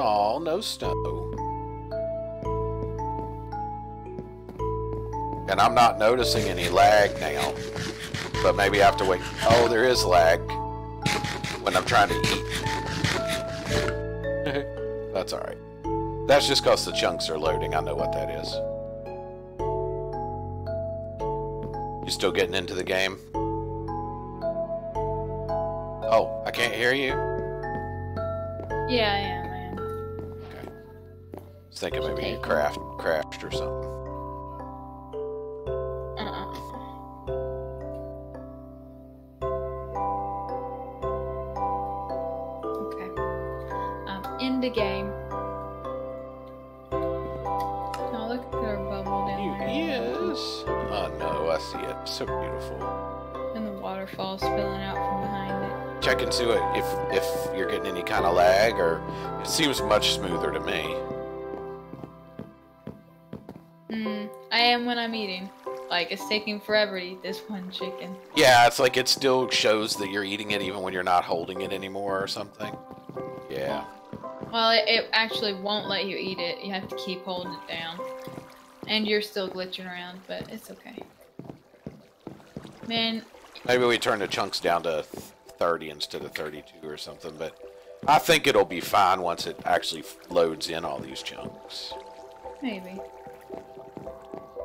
Oh, no snow. And I'm not noticing any lag now. But maybe I have to wait. Oh, there is lag when I'm trying to eat. That's alright. That's just because the chunks are loading. I know what that is. You still getting into the game? Oh, I can't hear you? Yeah, I am. Okay. I was thinking maybe you crashed or something. Okay. I'm in the game. Oh, look at our bubble down there. Yes. Oh no, I see it. So beautiful. And the waterfall spilling out from behind it. Check and see if you're getting any kind of lag, or it seems much smoother to me. I am when I'm eating. Like, it's taking forever to eat this one chicken. Yeah, it's like it still shows that you're eating it even when you're not holding it anymore or something. Yeah. Well, it actually won't let you eat it. You have to keep holding it down. And you're still glitching around, but it's okay. Man. Maybe we turn the chunks down to 30 instead of 32 or something, but I think it'll be fine once it actually loads in all these chunks. Maybe.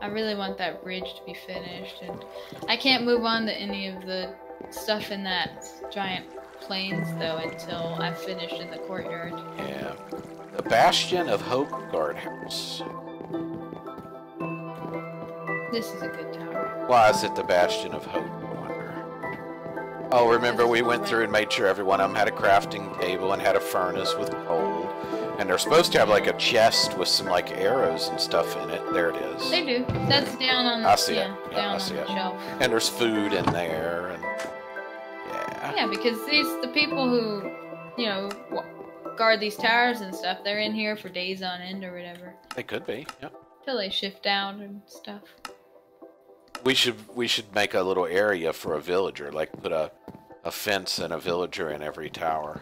I really want that bridge to be finished, and I can't move on to any of the stuff in that giant plains, though, until I've finished in the courtyard. Yeah. The Bastion of Hope Guardhouse. This is a good tower. Why is it the Bastion of Hope, I wonder? Oh, remember we went through and made sure every one of them had a crafting table and had a furnace with coal. And they're supposed to have like a chest with some like arrows and stuff in it. There it is. They do. That's down on the, I see it. Yeah, down I see on the it. shelf. And there's food in there, and yeah. Yeah, because the people who, you know, guard these towers and stuff, they're in here for days on end or whatever. They could be, yep. Till they shift out and stuff. We should make a little area for a villager, like put a fence and a villager in every tower.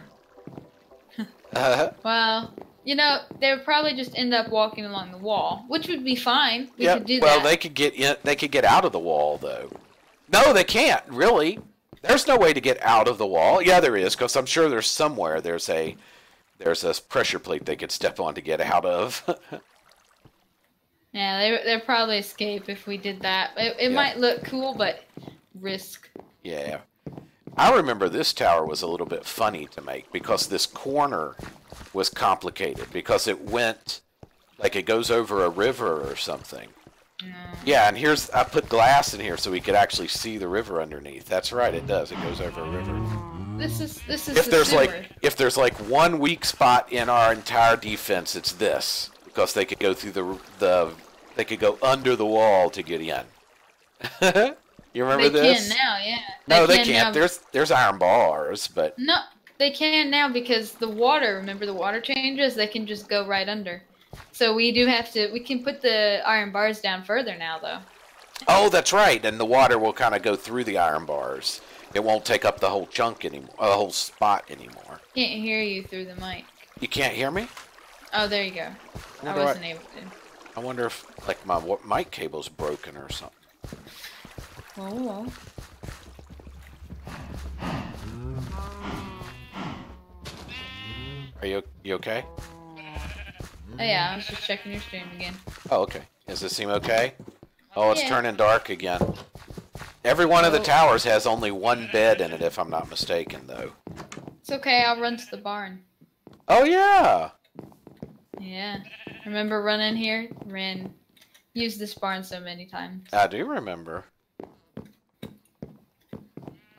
Well, you know, they would probably just end up walking along the wall, which would be fine. We Yeah, could do well, that. they could get in. They could get out of the wall, though. No, they can't. Really, there's no way to get out of the wall. Yeah, there is, because I'm sure there's somewhere there's a pressure plate they could step on to get out of. Yeah, they'd probably escape if we did that. It might look cool, but risk. Yeah. I remember this tower was a little bit funny to make because this corner was complicated because it went like it goes over a river or something. Yeah, and I put glass in here so we could actually see the river underneath. That's right, it does. It goes over a river. This is if there's like one weak spot in our entire defense, it's this, because they could go through they could go under the wall to get in. You remember this? They can now, yeah. No, they can't. There's iron bars, but no, they can now because the water. Remember, the water changes. They can just go right under. So we do have to. We can put the iron bars down further now, though. Oh, that's right. And the water will kind of go through the iron bars. It won't take up the whole chunk anymore, the whole spot anymore. Can't hear you through the mic. You can't hear me? Oh, there you go. I wasn't able to. I wonder if like my mic cable's broken or something. Oh. Are you okay? Oh yeah, I was just checking your stream again. Oh, okay. Does it seem okay? Oh, it's turning dark again. Every one of the towers has only one bed in it, if I'm not mistaken, though. It's okay, I'll run to the barn. Oh, yeah! Yeah. Remember running here? Used this barn so many times. I do remember.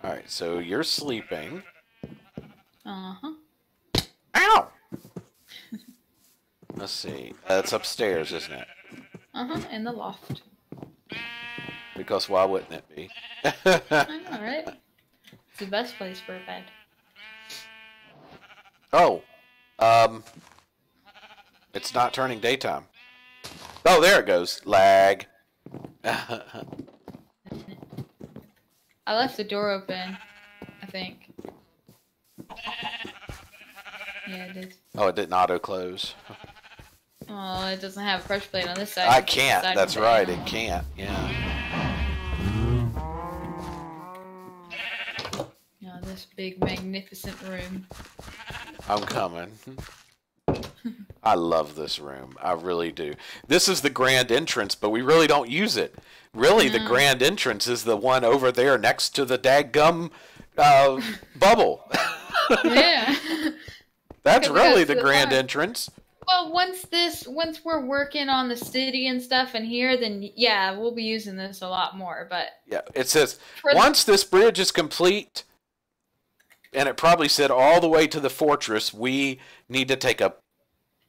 Alright, so you're sleeping. Uh-huh. Ow! Let's see. It's upstairs, isn't it? Uh-huh, in the loft. Because why wouldn't it be? I know, right? It's the best place for a bed. Oh. It's not turning daytime. Oh, there it goes. Lag. I left the door open, I think. Yeah, it did. Oh, it didn't auto close. Oh, it doesn't have a pressure plate on this side. I It's can't. side That's plate. right. It can't. Yeah. Oh, this big, magnificent room. I'm coming. I love this room. I really do. This is the grand entrance, but we really don't use it. Really, the grand entrance is the one over there next to the dadgum bubble. Yeah. That's Because it really goes the to the grand farm. entrance. Well, once we're working on the city and stuff in here, then yeah, we'll be using this a lot more. But Yeah, it says, for once this bridge is complete, and it probably said all the way to the fortress, we need to take a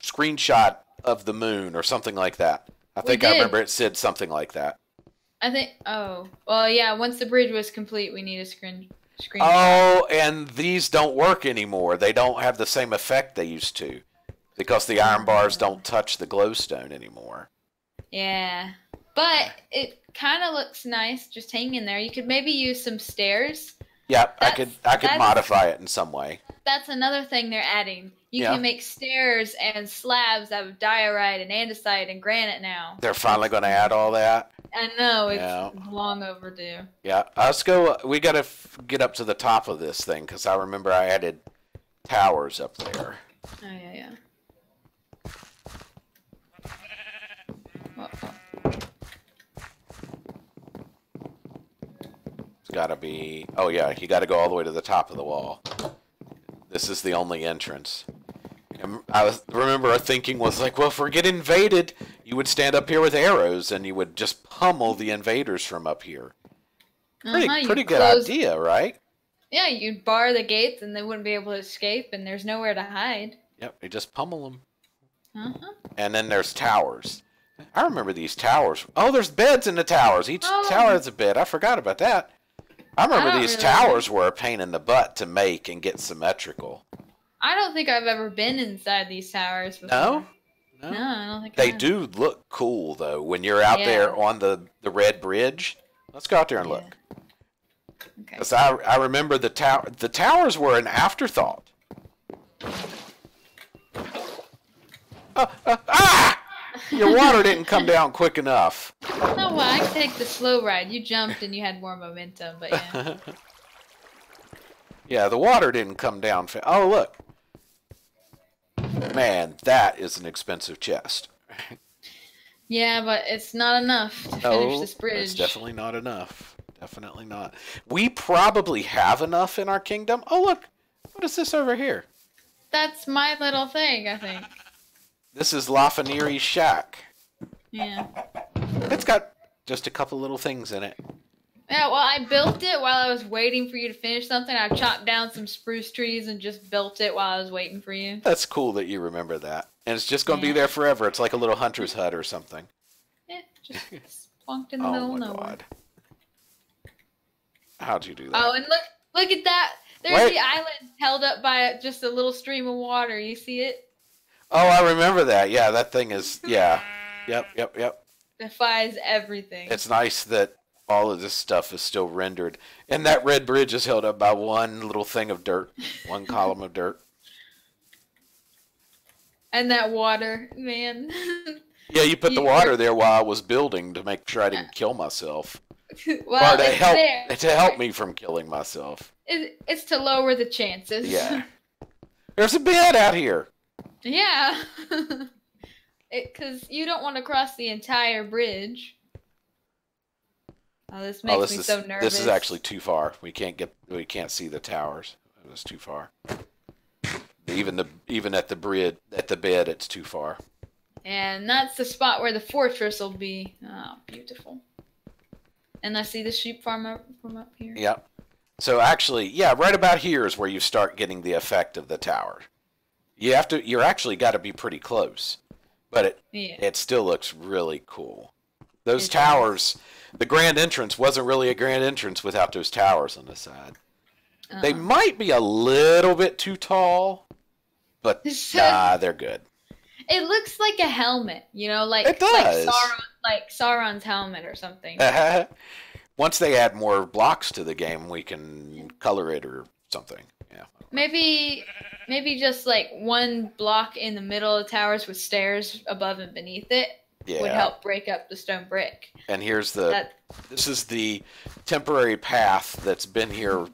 screenshot of the moon or something like that. I think I did. remember it said something like that. I think, oh, well, yeah, once the bridge was complete, we need a screen. Oh, and these don't work anymore. They don't have the same effect they used to because the iron bars don't touch the glowstone anymore. Yeah, but it kind of looks nice just hanging there. You could maybe use some stairs. Yep, I could that's- modify it in some way. That's another thing they're adding. You Yeah. can make stairs and slabs out of diorite and andesite and granite now. They're finally going to add all that. I know, it's Yeah. long overdue. Yeah, let's go. We got to get up to the top of this thing because I remember I added towers up there. Oh, yeah. It's got to be. Oh yeah, you got to go all the way to the top of the wall. This is the only entrance. And remember thinking was like, well, if we get invaded, you would stand up here with arrows and you would just pummel the invaders from up here. Pretty good idea, right? Yeah, you'd bar the gates and they wouldn't be able to escape, and there's nowhere to hide. Yep, you just pummel them. Uh-huh. And then there's towers. I remember these towers. Oh, there's beds in the towers. Each tower has a bed. I forgot about that. I remember these towers were a pain in the butt to make and get symmetrical. I don't think I've ever been inside these towers before. No? No, I don't think I They have. do look cool, though, when you're out there on the red bridge. Let's go out there and look. Okay. Because I remember the towers were an afterthought. Your water didn't come down quick enough. No, well, I can take the slow ride. You jumped and you had more momentum, but yeah. Yeah, the water didn't come down. Oh, look. Man, that is an expensive chest. Yeah, but it's not enough to finish this bridge. It's definitely not enough. Definitely not. We probably have enough in our kingdom. Oh, look. What is this over here? That's my little thing, I think. This is Lafaniri's shack. Yeah. It's got just a couple little things in it. Yeah, well, I built it while I was waiting for you to finish something. I chopped down some spruce trees and just built it while I was waiting for you. That's cool that you remember that. And it's just going to be there forever. It's like a little hunter's hut or something. Yeah, just plonked in the middle of nowhere. God. How'd you do that? Oh, and look at that. There's Wait. the island held up by just a little stream of water. You see it? Oh, I remember that. Yeah, that thing is, yeah. Yep. Defies everything. It's nice that all of this stuff is still rendered. And that red bridge is held up by one little thing of dirt. One column of dirt. And that water, man. Yeah, you put the water there while I was building to make sure I didn't kill myself. Well, Or to it's help there. to help me from killing myself. It's to lower the chances. Yeah. There's a bed out here. Yeah. Because you don't want to cross the entire bridge. Oh, this makes me so nervous. This is actually too far. We can't see the towers. It was too far. Even at the bed, it's too far. And that's the spot where the fortress will be. Oh, beautiful. And I see the sheep farm from up here. Yep. So actually, yeah, right about here is where you start getting the effect of the tower. You're actually got to be pretty close, but it still looks really cool. Those towers, the grand entrance wasn't really a grand entrance without those towers on the side. They might be a little bit too tall, but nah, they're good. It looks like a helmet, like it does. like Sauron's helmet or something. Once they add more blocks to the game, we can color it or something. Yeah. Maybe Maybe just like one block in the middle of the towers with stairs above and beneath it would Yeah. help break up the stone brick. And here's the. That This is the temporary path that's been here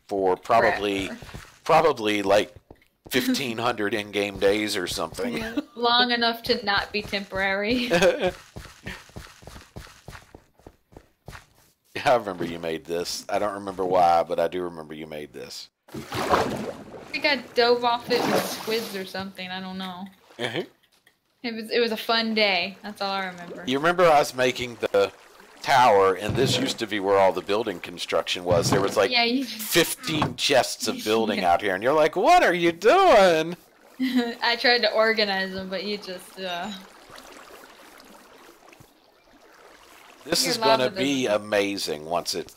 for probably like 1,500 in-game days or something. long enough to not be temporary. I remember you made this. I don't remember why, but I do remember you made this. I think I dove off it with squids or something. I don't know. Uh-huh. It was a fun day. That's all I remember. You remember I was making the tower, and this used to be where all the building construction was. There was like Yeah, you 15 chests of building out here, and you're like, what are you doing? I tried to organize them, but you just This Your is going to lava be doesn't- amazing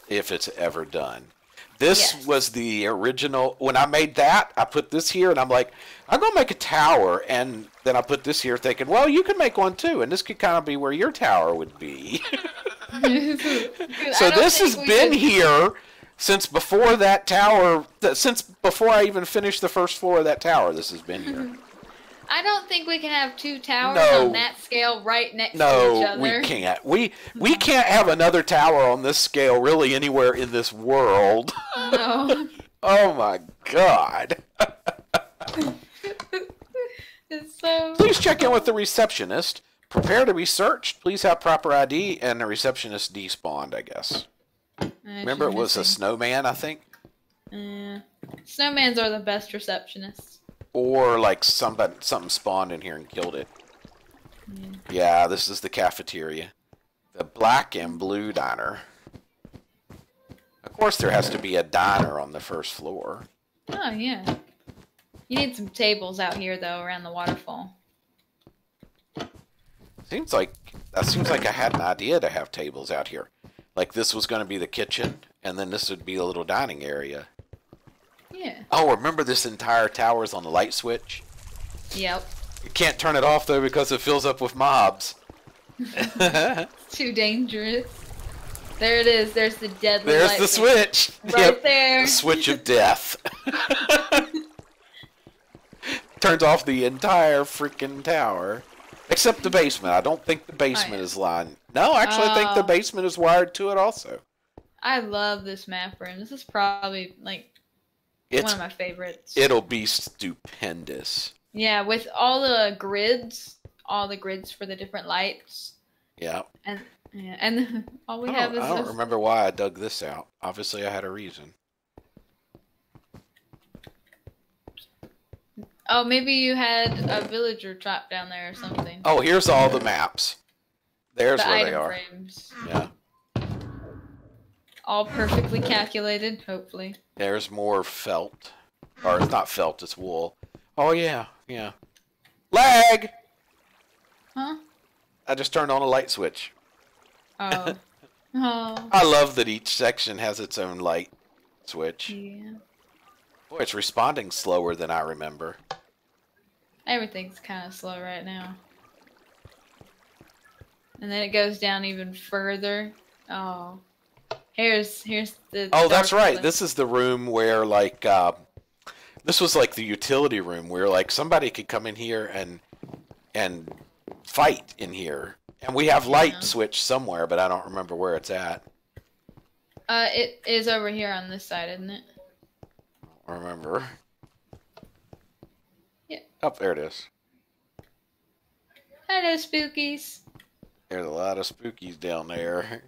if it's ever done. This Yes. was the original. When I made that, I put this here, and I'm like, I'm going to make a tower, and then I put this here thinking, well, you could make one too, and this could kind of be where your tower would be. So this has been here since before that tower, since before I even finished the first floor of that tower, this has been here. I don't think we can have two towers No. on that scale right next to each No, other. we can't. We can't have another tower on this scale really anywhere in this world. No. Oh my god. It's so... Please check in with the receptionist. Prepare to be searched. Please have proper ID, and the receptionist despawned, I guess. Remember, it was a snowman, I think? Snowmans are the best receptionists. Or like something spawned in here and killed it. Yeah, this is the cafeteria. The black and blue diner. Of course there has to be a diner on the first floor. Oh, yeah. You need some tables out here, though, around the waterfall. Seems like I had an idea to have tables out here. Like this was going to be the kitchen, and then this would be a little dining area. Yeah. Oh, remember this entire tower is on the light switch? Yep. You can't turn it off, though, because it fills up with mobs. Too dangerous. There it is. There's the deadly There's light the switch. Right there. The switch of death. Turns off the entire freaking tower. Except the basement. I don't think the basement is lined. No, actually, I think the basement is wired to it also. I love this map room. This is probably, like, one of my favorites. It'll be stupendous. Yeah, with all the grids for the different lights. Yeah. And all we have is I don't this. remember why I dug this out. Obviously, I had a reason. Oh, maybe you had a villager trapped down there or something. Oh, here's all the maps. There's The where item they are. frames. Yeah. All perfectly calculated, hopefully. There's more felt. Or it's not felt, it's wool. Oh, yeah. Yeah. Lag! Huh? I just turned on a light switch. Oh. Oh. I love that each section has its own light switch. Yeah. Boy, it's responding slower than I remember. Everything's kind of slow right now. And then it goes down even further. Oh. Here's the... Oh, that's dark right. place. This is the room where, like, this was like the utility room where, like, somebody could come in here and fight in here. And we have light switch somewhere, but I don't remember where it's at. It is over here on this side, isn't it? I don't remember. Yeah. Oh, there it is. Hello, spookies. There's a lot of spookies down there.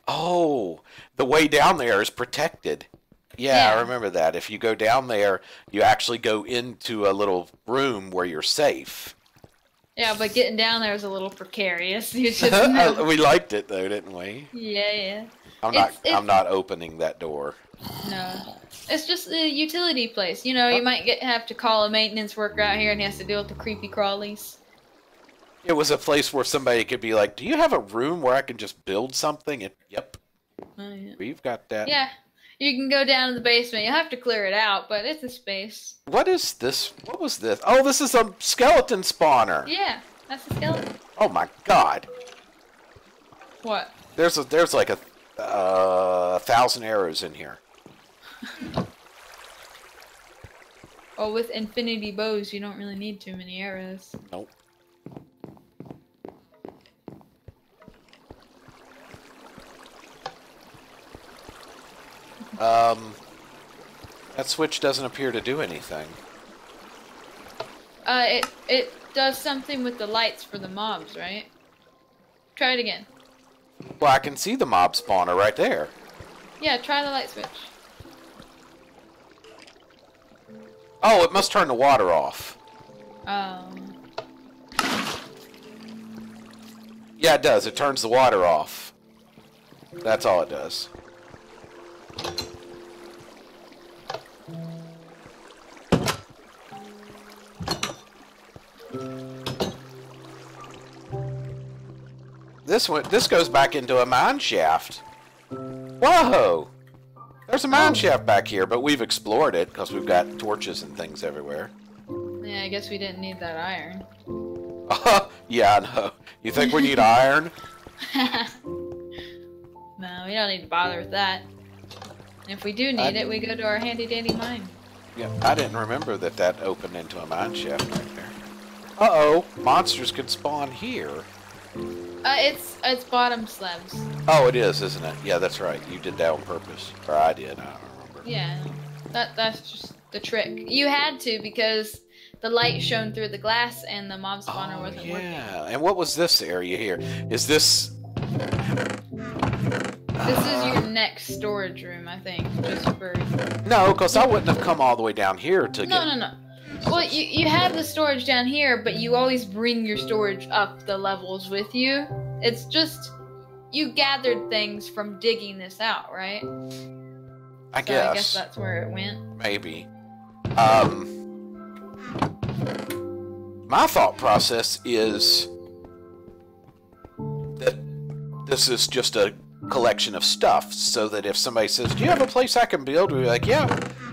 Oh, the way down there is protected. Yeah, I remember that. If you go down there, you actually go into a little room where you're safe. Yeah, but getting down there is a little precarious. You should know. We liked it though, didn't we? Yeah. I'm not opening that door. No. It's just a utility place. You know, you might have to call a maintenance worker out here and he has to deal with the creepy crawlies. It was a place where somebody could be like, "Do you have a room where I can just build something?" And, yep. Oh, yeah. We've got that. Yeah. You can go down to the basement. You'll have to clear it out, but it's a space. What is this? What was this? Oh, this is a skeleton spawner. Yeah, that's a skeleton. Oh my god. What? There's like a 1,000 arrows in here. Well, with infinity bows, you don't really need too many arrows. Nope. That switch doesn't appear to do anything. It does something with the lights for the mobs, right? Try it again. Well, I can see the mob spawner right there. Yeah, try the light switch. Oh, it must turn the water off. Yeah, it does. It turns the water off. That's all it does. This goes back into a mine shaft. Whoa! There's a mine shaft back here, but we've explored it because we've got torches and things everywhere. Yeah, I guess we didn't need that iron. Yeah, I know. You think we need iron? No, we don't need to bother with that. And if we do need it, we go to our handy dandy mine. Yeah, I didn't remember that opened into a mine shaft right there. Uh-oh, monsters can spawn here. It's bottom slabs. Oh, it is, isn't it? Yeah, that's right. You did that on purpose. Or I did, I don't remember. Yeah, that's just the trick. You had to because the light shone through the glass and the mob spawner wasn't working. Yeah, and what was this area here? Is this... This is your next storage room, I think, just for... No, because I wouldn't have come all the way down here to get... No. Well, you have the storage down here, but you always bring your storage up the levels with you. It's just... You gathered things from digging this out, right? I guess. I guess that's where it went. Maybe. My thought process is that this is just a collection of stuff, so that if somebody says, do you have a place I can build? We'll be like, yeah.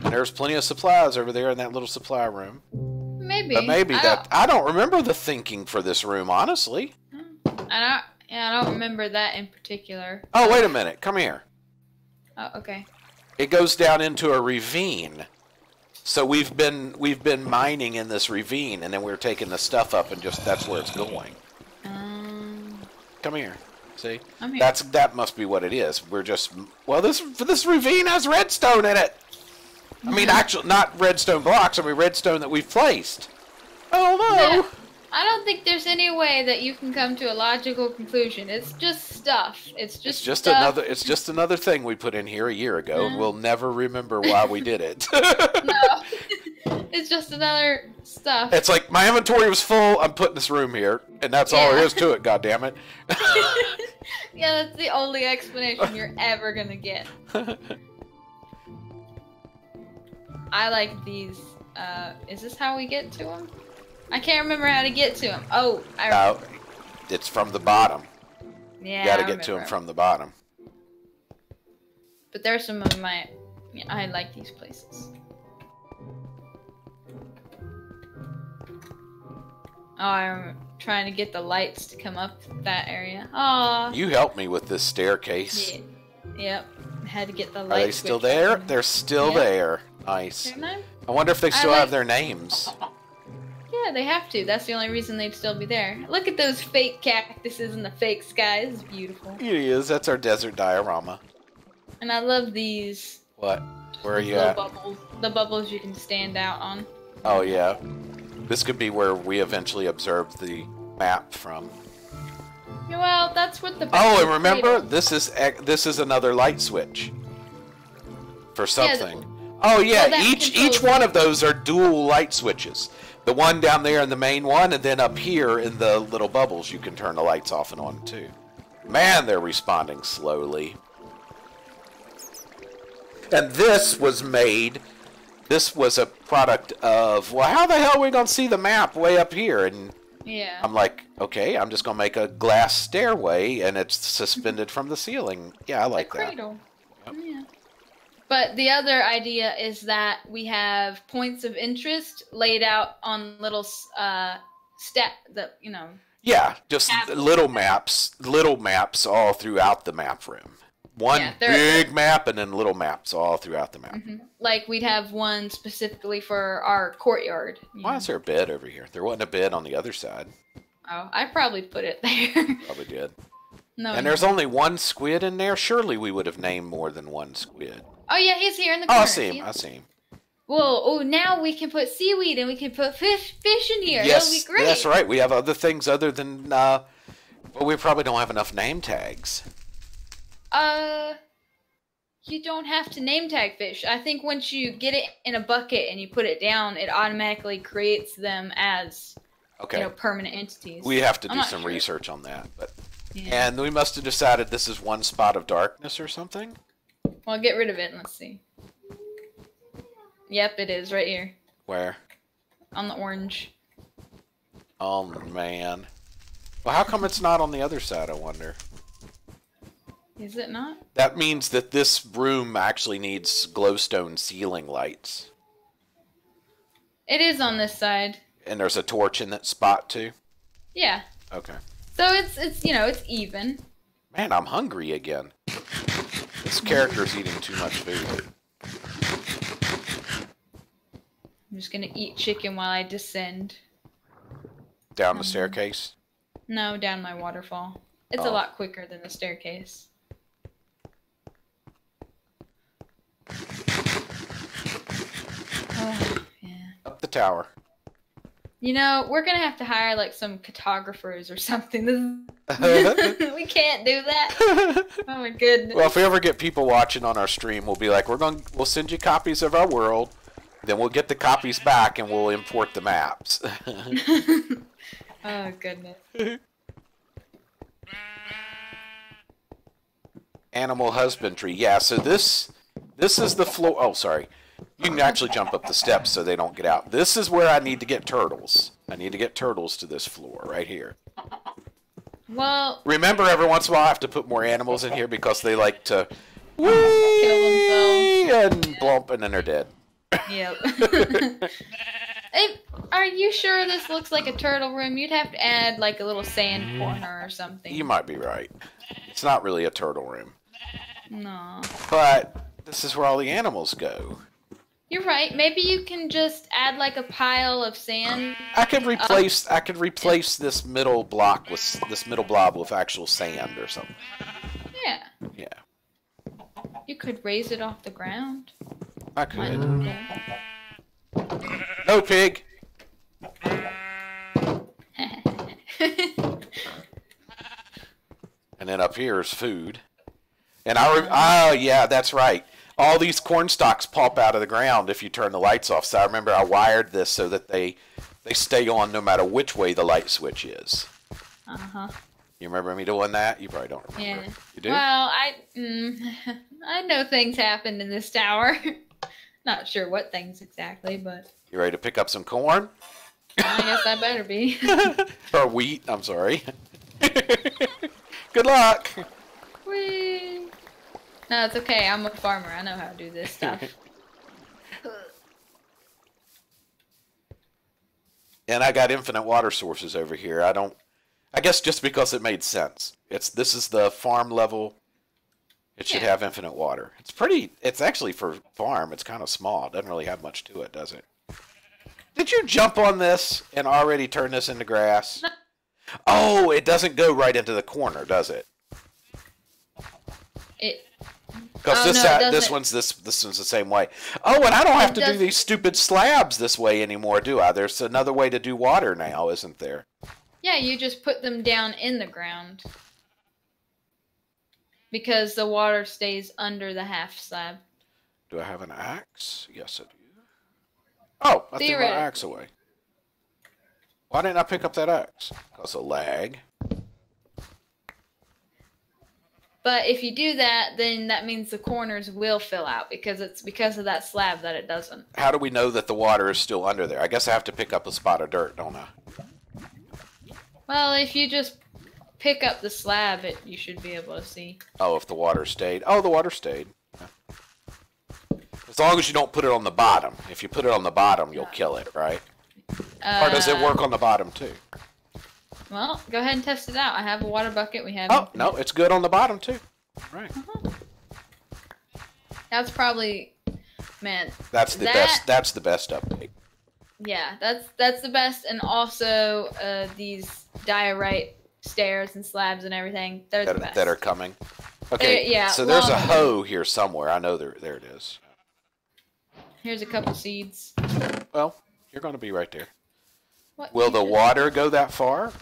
And there's plenty of supplies over there in that little supply room. Maybe. But maybe I don't remember the thinking for this room, honestly. I don't remember that in particular. Oh, wait a minute. Come here. Oh, okay. It goes down into a ravine. So we've been mining in this ravine, and then we're taking the stuff up, and just that's where it's going. Come here. See? I'm here. That must be what it is. We're just this ravine has redstone in it. I mean, actually, not redstone blocks. I mean, redstone that we've placed. Oh no! Yeah. I don't think there's any way that you can come to a logical conclusion. It's just stuff. It's just stuff. It's just another thing we put in here a year ago, and we'll never remember why we did it. No, it's just another stuff. It's like my inventory was full. I'm putting this room here, and that's all there is to it. God damn it! Yeah, that's the only explanation you're ever gonna get. I like these. Is this how we get to them? I can't remember how to get to them. Oh, no, it's from the bottom. Yeah, you gotta get to them from the bottom. But there's some of my... Yeah, I like these places. Oh, I'm trying to get the lights to come up that area. Oh. You helped me with this staircase. Yeah. Yep. I had to get the lights. Are they still there? They're still there. Nice. I wonder if they still have their names. Yeah, they have to. That's the only reason they'd still be there. Look at those fake cactuses in the fake sky. This is beautiful. It is. That's our desert diorama. And I love these. What? Where are you at? Bubbles. The bubbles you can stand out on. Oh, yeah. This could be where we eventually observed the map from. Well, that's what the... Oh, and remember, this is another light switch. For something. Yeah, oh, yeah. Well, each one of those are dual light switches. The one down there in the main one, and then up here in the little bubbles, you can turn the lights off and on, too. Man, they're responding slowly. And this was a product of, well, how the hell are we going to see the map way up here? And yeah. I'm like, okay, I'm just going to make a glass stairway, and it's suspended from the ceiling. Yeah, I like that. Cradle. Yep. Yeah. But the other idea is that we have points of interest laid out on little Yeah, just little maps all throughout the map room. one Yeah, big map and then little maps all throughout the map. Like we'd have one specifically for our courtyard. Why is there a bed over here? There wasn't a bed on the other side. Oh, I probably put it there. Probably did. No. And there's only one squid in there. Surely we would have named more than one squid. Oh yeah, he's here in the Oh, corner. I see him. I see him. Well, oh, now we can put seaweed and we can put fish in here. Yes, That'll be great. that's right. We have other things other than. Well, we probably don't have enough name tags. You don't have to name tag fish. I think once you get it in a bucket and you put it down, it automatically creates them as permanent entities. We have to do not some sure. research on that, but Yeah. and we must have decided this is one spot of darkness or something. Well, get rid of it and let's see. Yep, it is right here Where? on the orange. Oh man. Well, how come it's not on the other side? I wonder. Is it not? That means that this room actually needs glowstone ceiling lights. It is on this side. And there's a torch in that spot too? Yeah. Okay. So it's it's even. Man, I'm hungry again. This character's eating too much food. I'm just gonna eat chicken while I descend. Down the staircase? No, down my waterfall. It's a lot quicker than the staircase. Oh, yeah. Up the tower. You know, we're gonna have to hire like some cartographers or something. We can't do that. Oh my goodness. Well, if we ever get people watching on our stream, we'll be like, we'll send you copies of our world, then we'll get the copies back and we'll import the maps. Oh goodness. Animal husbandry. Yeah, so this is the floor. Oh, sorry. You can actually jump up the steps so they don't get out. This is where I need to get turtles. I need to get turtles to this floor right here. Well, Remember, every once in a while I have to put more animals in here because they like to kill themselves. and blump and then they're dead. Yep. Are you sure this looks like a turtle room? You'd have to add like a little sand corner or something. You might be right. It's not really a turtle room. No. But this is where all the animals go. You're right. Maybe you can just add like a pile of sand. I could replace this middle block with this middle blob with actual sand or something. Yeah. Yeah. You could raise it off the ground. I could. No pig. And then up here is food. And oh yeah, that's right. All these corn stalks pop out of the ground if you turn the lights off. So I remember I wired this so that they stay on no matter which way the light switch is. Uh-huh. You remember me doing that? You probably don't remember. Yeah. You do? Well, I know things happened in this tower. Not sure what things exactly, but You ready to pick up some corn? I guess I better be. Or wheat, I'm sorry. Good luck. Whee! No, it's okay. I'm a farmer. I know how to do this stuff. And I got infinite water sources over here. I guess just because it made sense. This is the farm level. It should have infinite water. It's actually for farm, it's kind of small. It doesn't really have much to it, does it? Did you jump on this and already turn this into grass? Oh, it doesn't go right into the corner, does it? Because this one's the same way. Oh, and I don't have to do these stupid slabs this way anymore, do I? There's another way to do water now, isn't there? Yeah, you just put them down in the ground. Because the water stays under the half slab. Do I have an axe? Yes, I do. Oh, I threw my axe away. Why didn't I pick up that axe? Because of lag. But if you do that, then that means the corners will fill out because it's because of that slab that it doesn't. How do we know that the water is still under there? I guess I have to pick up a spot of dirt, don't I? Well, if you just pick up the slab, you should be able to see. Oh, if the water stayed. Oh, the water stayed. As long as you don't put it on the bottom. If you put it on the bottom, you'll kill it, right? Or does it work on the bottom too? Well, go ahead and test it out. I have a water bucket. We have. Oh, no, it's good on the bottom too. Right. That's probably, man. That's the best. That's the best update. Yeah, that's the best, and also these diorite stairs and slabs and everything. They're the best. That are coming. Okay. Yeah. So there's a hoe here somewhere. I know there it is. Here's a couple seeds. Well, you're going to be right there. What? Will the water go that far?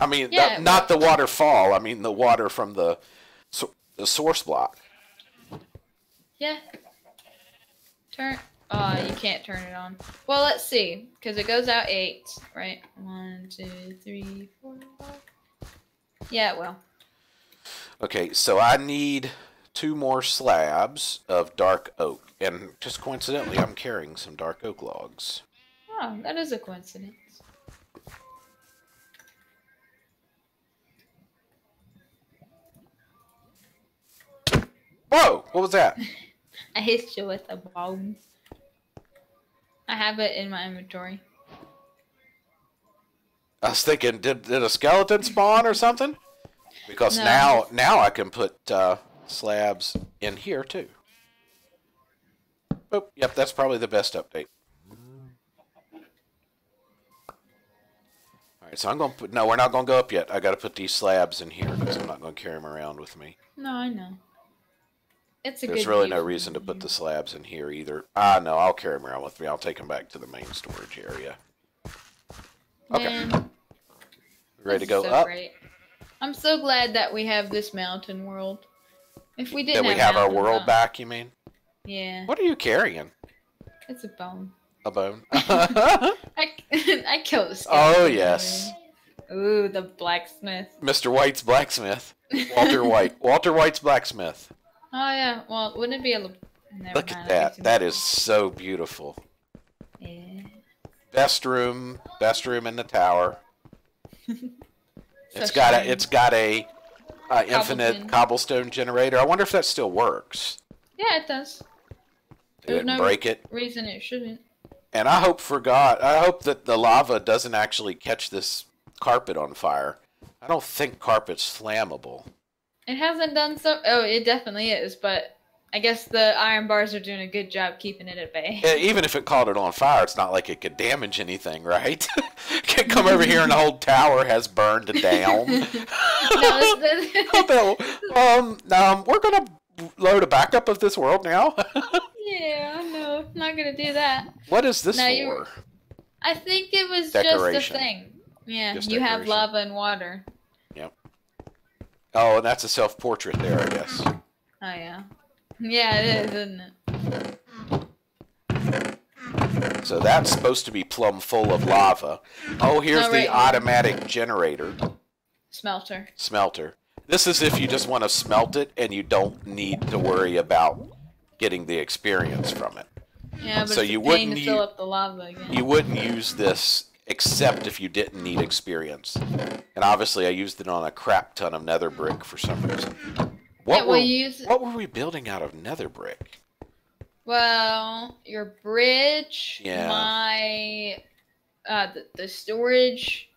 I mean, Yeah, not the waterfall. I mean the water from the source block. Yeah. Turn. Oh, you can't turn it on. Well, let's see, because it goes out 8, right? 1, 2, 3, 4, 5. Yeah, it will. Okay, so I need 2 more slabs of dark oak, and just coincidentally, I'm carrying some dark oak logs. Oh, that is a coincidence. Whoa! What was that? I hit you with a bomb. I have it in my inventory. I was thinking, did a skeleton spawn or something? Because No. now I can put slabs in here too. Oh, yep, that's probably the best update. All right, so I'm gonna put. No, we're not gonna go up yet. I got to put these slabs in here because I'm not gonna carry them around with me. No, I know. It's a There's good really view no from reason to put here. the slabs in here either. Ah, no, I'll carry them around with me. I'll take them back to the main storage area. Okay. Man, Ready to this go is so up? great. I'm so glad that we have this mountain world. If we That didn't we have our mountains, world back, you mean? Yeah. What are you carrying? It's a bone. A bone? I killed a skeleton. Oh, yes. Ooh, the blacksmith. Mr. White's blacksmith. Walter White. Walter White's blacksmith. Oh yeah. Well, wouldn't it be a? Never Look mind, at I that. guess That it- is so beautiful. Yeah. Best room in the tower. It's So got shiny. a infinite cobblestone generator. I wonder if that still works. Yeah, it does. They There's didn't no break it. reason it shouldn't. And I hope that the lava doesn't actually catch this carpet on fire. I don't think carpet's flammable. It hasn't done so. Oh, it definitely is, but I guess the iron bars are doing a good job keeping it at bay. Even if it caught it on fire, it's not like it could damage anything, right? Can't come over here and the whole tower has burned down. We're gonna load a backup of this world now. Yeah, no, not gonna do that. What is this Now for? I think it was Decoration. just a thing. Yeah, Just you have decoration. lava and water. Yep. Oh, and that's a self-portrait there, I guess. Oh yeah. Yeah, it is, isn't it? So that's supposed to be plumb full of lava. Oh, here's Oh, the right. automatic generator. Smelter. Smelter. This is if you just want to smelt it and you don't need to worry about getting the experience from it. Yeah, but So it's you a pain wouldn't to fill u- up the lava again. You wouldn't use this except if you didn't need experience. And obviously I used it on a crap ton of nether brick for some reason. Yeah, well, you use What were we building out of nether brick? well, your bridge, Yeah. my the storage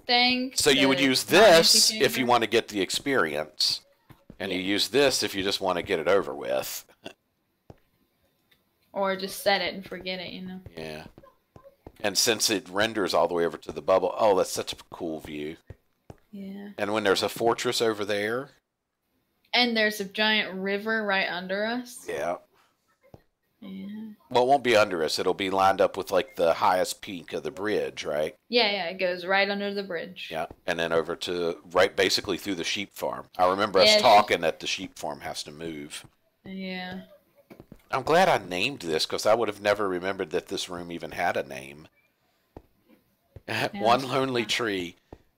thing. So you would the use non-empty this if you chamber. want to get the experience. And you use this if you just want to get it over with. Or just set it and forget it, you know. Yeah. And since it renders all the way over to the bubble, oh, that's such a cool view. Yeah. And when there's a fortress over there, And there's a giant river right under us. yeah. Yeah. Well, it won't be under us. It'll be lined up with like the highest peak of the bridge, right? Yeah, it goes right under the bridge. Yeah. And then over to right basically through the sheep farm. I remember us Yeah. talking that the sheep farm has to move. Yeah. I'm glad I named this because I would have never remembered that this room even had a name. One lonely tree.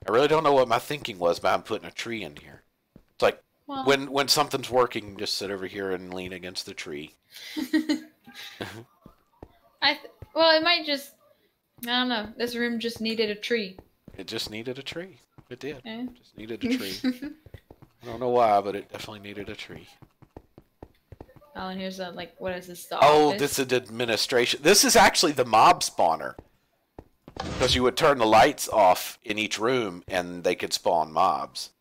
I really don't know what my thinking was behind putting a tree in here. It's like Well, when something's working, just sit over here and lean against the tree. well, it might just. I don't know. This room just needed a tree. It just needed a tree. It did. Yeah. Just needed a tree. I don't know why, but it definitely needed a tree. Oh, and here's a what is this? The Oh, office? this is administration. This is actually the mob spawner. Because you would turn the lights off in each room and they could spawn mobs.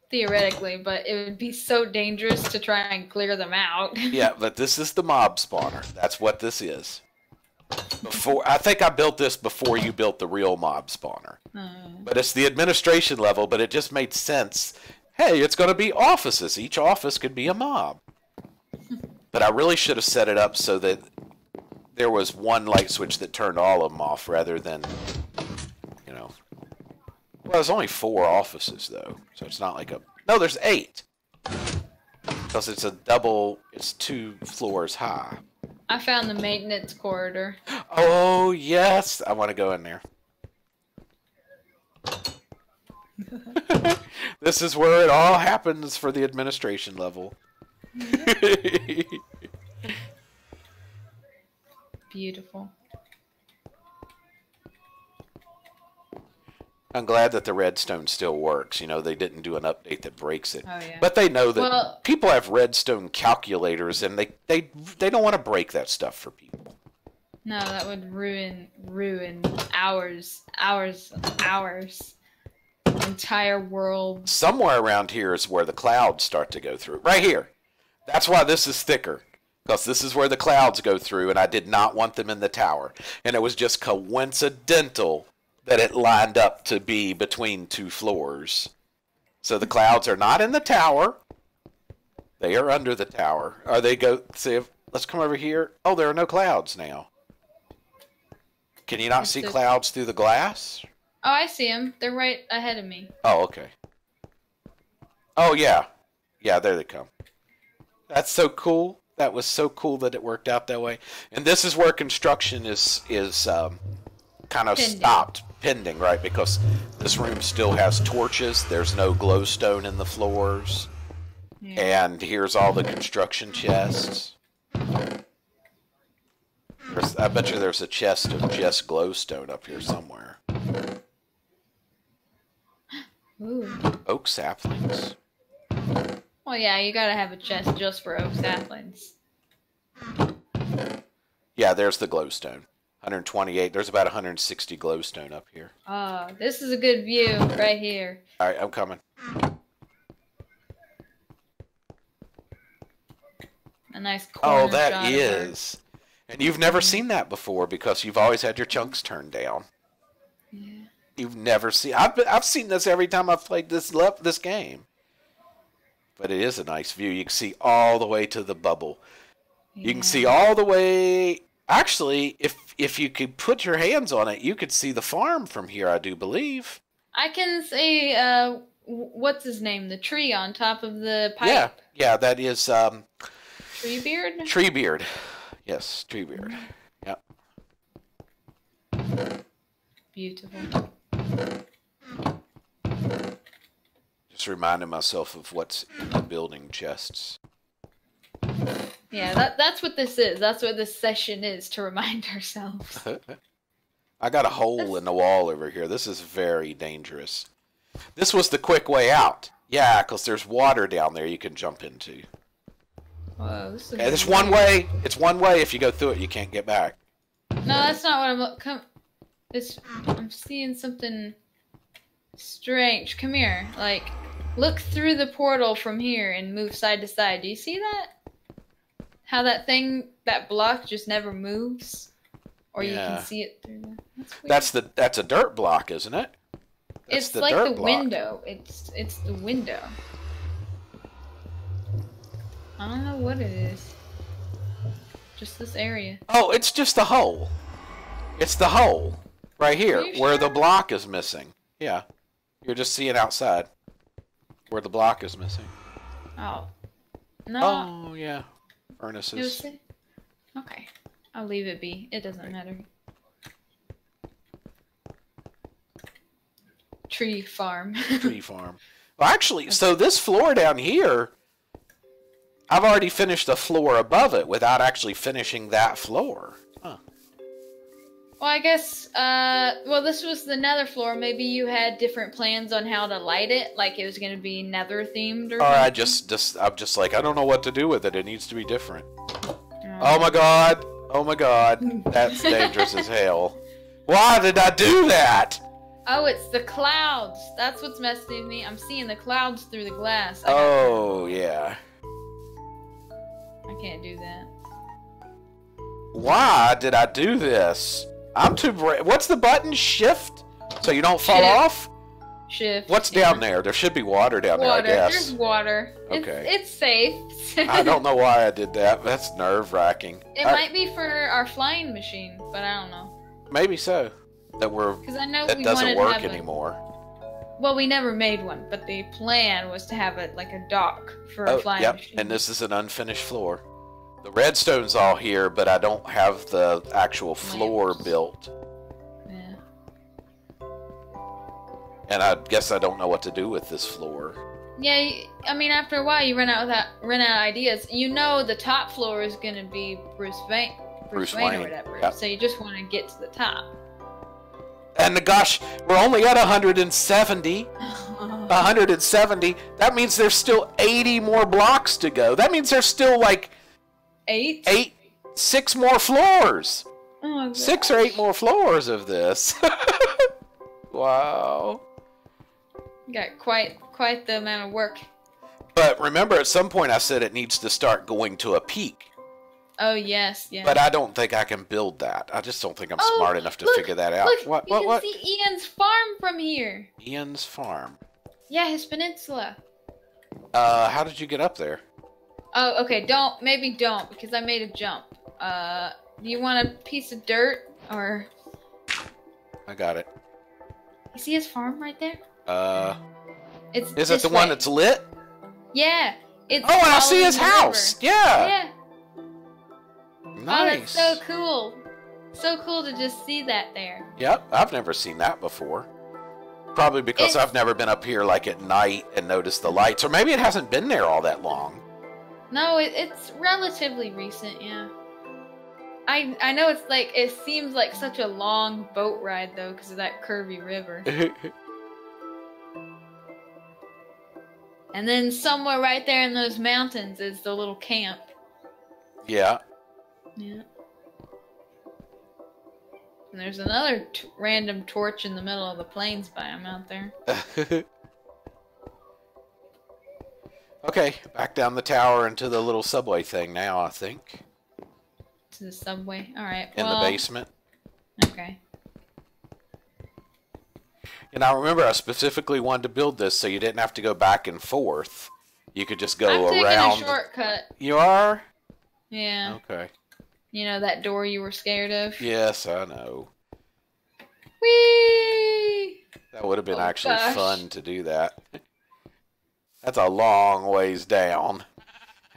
theoretically, but it would be so dangerous to try and clear them out. Yeah, but this is the mob spawner. That's what this is. I think I built this before you built the real mob spawner. But it's the administration level, but it just made sense. Hey, it's going to be offices. Each office could be a mob. But I really should have set it up so that there was one light switch that turned all of them off rather than, you know. Well, there's only 4 offices, though. So it's not like a... No, there's 8. Because it's a double... It's 2 floors high. I found the maintenance corridor. Oh, yes. I want to go in there. This is where it all happens for the administration level. Beautiful. I'm glad that the redstone still works. You know, they didn't do an update that breaks it. Oh, yeah. But they know that people have redstone calculators, and they don't want to break that stuff for people. No, that would ruin hours. Entire world. Somewhere around here is where the clouds start to go through. Right here. That's why this is thicker. Because this is where the clouds go through, and I did not want them in the tower. And it was just coincidental that it lined up to be between 2 floors. So the clouds are not in the tower. They are under the tower. Or they go, see, let's come over here. Oh, there are no clouds now. Can you not see clouds through the glass? Oh, I see them. They're right ahead of me. Oh, okay. Oh, yeah. Yeah, there they come. That's so cool. That was so cool that it worked out that way. And this is where construction is kind of stopped, pending, right? Because this room still has torches. There's no glowstone in the floors. Yeah. And here's all the construction chests. I bet you there's a chest of just glowstone up here somewhere. Ooh. Oak saplings. Well, yeah, you gotta have a chest just for oak saplings. Yeah, there's the glowstone. 128. There's about 160 glowstone up here. Oh, this is a good view right here. All right, I'm coming. A nice corner Oh, that shot is. And you've never seen that before because you've always had your chunks turned down. Yeah. You've never seen. I've seen this every time I've played this game. But it is a nice view. You can see all the way to the bubble. Yeah. You can see all the way. Actually, if you could put your hands on it, you could see the farm from here, I do believe. I can see, what's his name? The tree on top of the pipe. Yeah, that is, Treebeard? Treebeard. Yes, Treebeard. Yep. Beautiful. Just reminding myself of what's in the building chests. Yeah, that's what this is. That's what this session is, to remind ourselves. I got a hole in the wall over here. This is very dangerous. This was the quick way out. Yeah, because there's water down there you can jump into. Whoa, this is it's one way. It's one way. If you go through it, you can't get back. No, that's not what I'm seeing something strange. Come here. Like, look through the portal from here and move side to side. Do you see that? How that block just never moves? Or you can see it through the... That's a dirt block, isn't it? It's like the window. It's the window. I don't know what it is. Just this area. Oh, it's just the hole. It's the hole. Right here, where the block is missing. Yeah. You're just seeing outside. Where the block is missing. Oh. No. Oh, yeah. Furnaces. Okay. I'll leave it be. It doesn't matter. Tree farm. Tree farm. Well, actually, so this floor down here, I've already finished the floor above it without actually finishing that floor. Huh. Well, I guess, well, this was the nether floor. Maybe you had different plans on how to light it, like it was going to be nether themed or something? I'm just like, I don't know what to do with it. It needs to be different. Oh my god. Oh my god. That's dangerous as hell. Why did I do that? Oh, it's the clouds. That's what's messing with me. I'm seeing the clouds through the glass. Oh, yeah. I can't do that. Why did I do this? I'm too brave. What's the button? Shift? So you don't fall off? Shift. What's down there? There should be water down there, I guess. There's water. Okay. It's safe. I don't know why I did that. That's nerve-wracking. It might be for our flying machine, but I don't know. Maybe so. That I know that we doesn't wanted work to have anymore. Well, we never made one, but the plan was to have it like a dock for a flying machine. And this is an unfinished floor. The redstone's all here, but I don't have the actual floor built. Yeah. And I guess I don't know what to do with this floor. Yeah, I mean, after a while, you run out of ideas. You know, the top floor is gonna be Bruce Wayne or whatever. Yep. So you just want to get to the top. And gosh, we're only at 170. 170. That means there's still 80 more blocks to go. That means there's still like 6 more floors. Oh my gosh. 6 or 8 more floors of this. Wow. Got quite the amount of work. But remember, at some point I said it needs to start going to a peak. Oh, yes, yeah. But I don't think I can build that. I just don't think I'm smart enough to figure that out. Look, you can see Ian's farm from here. Ian's farm? Yeah, his peninsula. How did you get up there? Oh, okay, maybe don't, because I made a jump. Do you want a piece of dirt, or... I got it. You see his farm right there? Is it the one that's lit? Yeah. And I see his house. Yeah. Yeah. Nice. Oh, that's so cool. So cool to just see that there. Yep, I've never seen that before. Probably because I've never been up here like at night and noticed the lights, or maybe it hasn't been there all that long. No, it's relatively recent, yeah. I know it seems like such a long boat ride though, because of that curvy river. And then somewhere right there in those mountains is the little camp. Yeah. Yeah. And there's another random torch in the middle of the plains biome out there. Okay, back down the tower into the little subway thing now, I think. To the subway? Alright, In the basement. Okay. And I remember I specifically wanted to build this so you didn't have to go back and forth. You could just go around. I'm taking a shortcut. You are? Yeah. Okay. You know that door you were scared of? Yes, I know. Whee! That would have been actually fun to do that. That's a long ways down.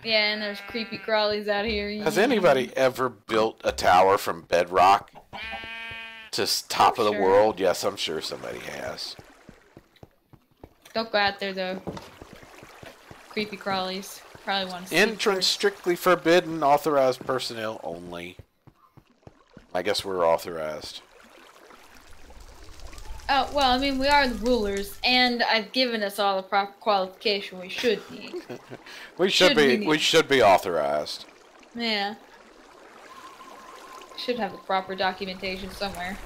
Yeah, and there's creepy crawlies out here. Has anybody ever built a tower from bedrock to top of the world? Yes, I'm sure somebody has. Don't go out there, though. Creepy crawlies. Probably want to see. Entrance strictly forbidden. Authorized personnel only. I guess we're authorized. Oh, well, I mean, we are the rulers, and I've given us all the proper qualification we should need. we should be authorized. Yeah. Should have the proper documentation somewhere.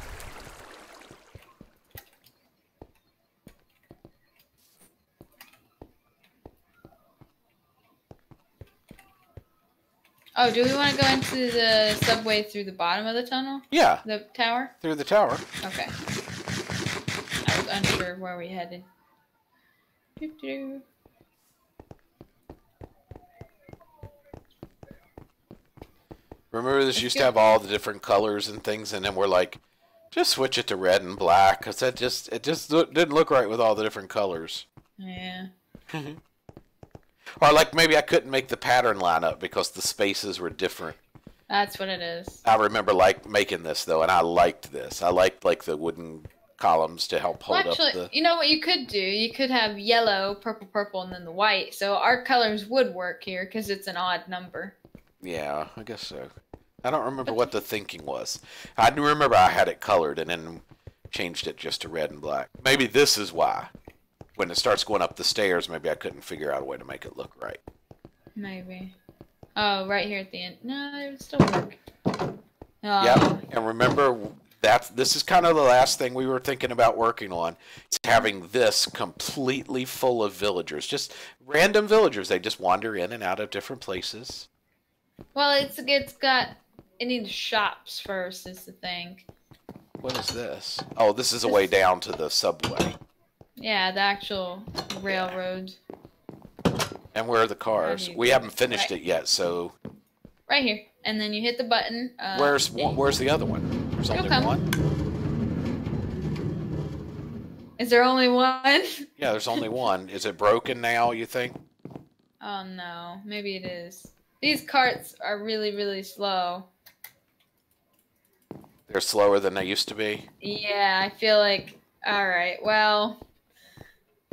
Oh, do we want to go into the subway through the bottom of the tunnel? Yeah. The tower? Through the tower. Okay. I was unsure of where we headed. Doo-doo. Remember this used to have all the different colors and things, and then we're like, just switch it to red and black, because it just didn't look right with all the different colors. Yeah. Or like maybe I couldn't make the pattern line up because the spaces were different. That's what it is. I remember like making this though, and I liked this. I liked like the wooden columns to help hold up the... You know what you could do? You could have yellow, purple, purple, and then the white. So our colors would work here because it's an odd number. Yeah, I guess so. I don't remember what the thinking was. I do remember I had it colored and then changed it just to red and black. Maybe this is why. When it starts going up the stairs, maybe I couldn't figure out a way to make it look right. Maybe. Oh, right here at the end. No, it would still work. Oh. Yeah, and remember this is kind of the last thing we were thinking about working on. It's having this completely full of villagers, just random villagers. They just wander in and out of different places. Well, it needs shops first is the thing. What is this? Oh, this is a way down to the subway. Yeah, the actual railroad. And where are the cars? We haven't finished it yet, so. Right here, and then you hit the button. Where's the other one? There's only one. Is there only one? Yeah, there's only one. Is it broken now, you think? Oh no, maybe it is. These carts are really, really slow. They're slower than they used to be? Yeah, I feel like... Alright, well...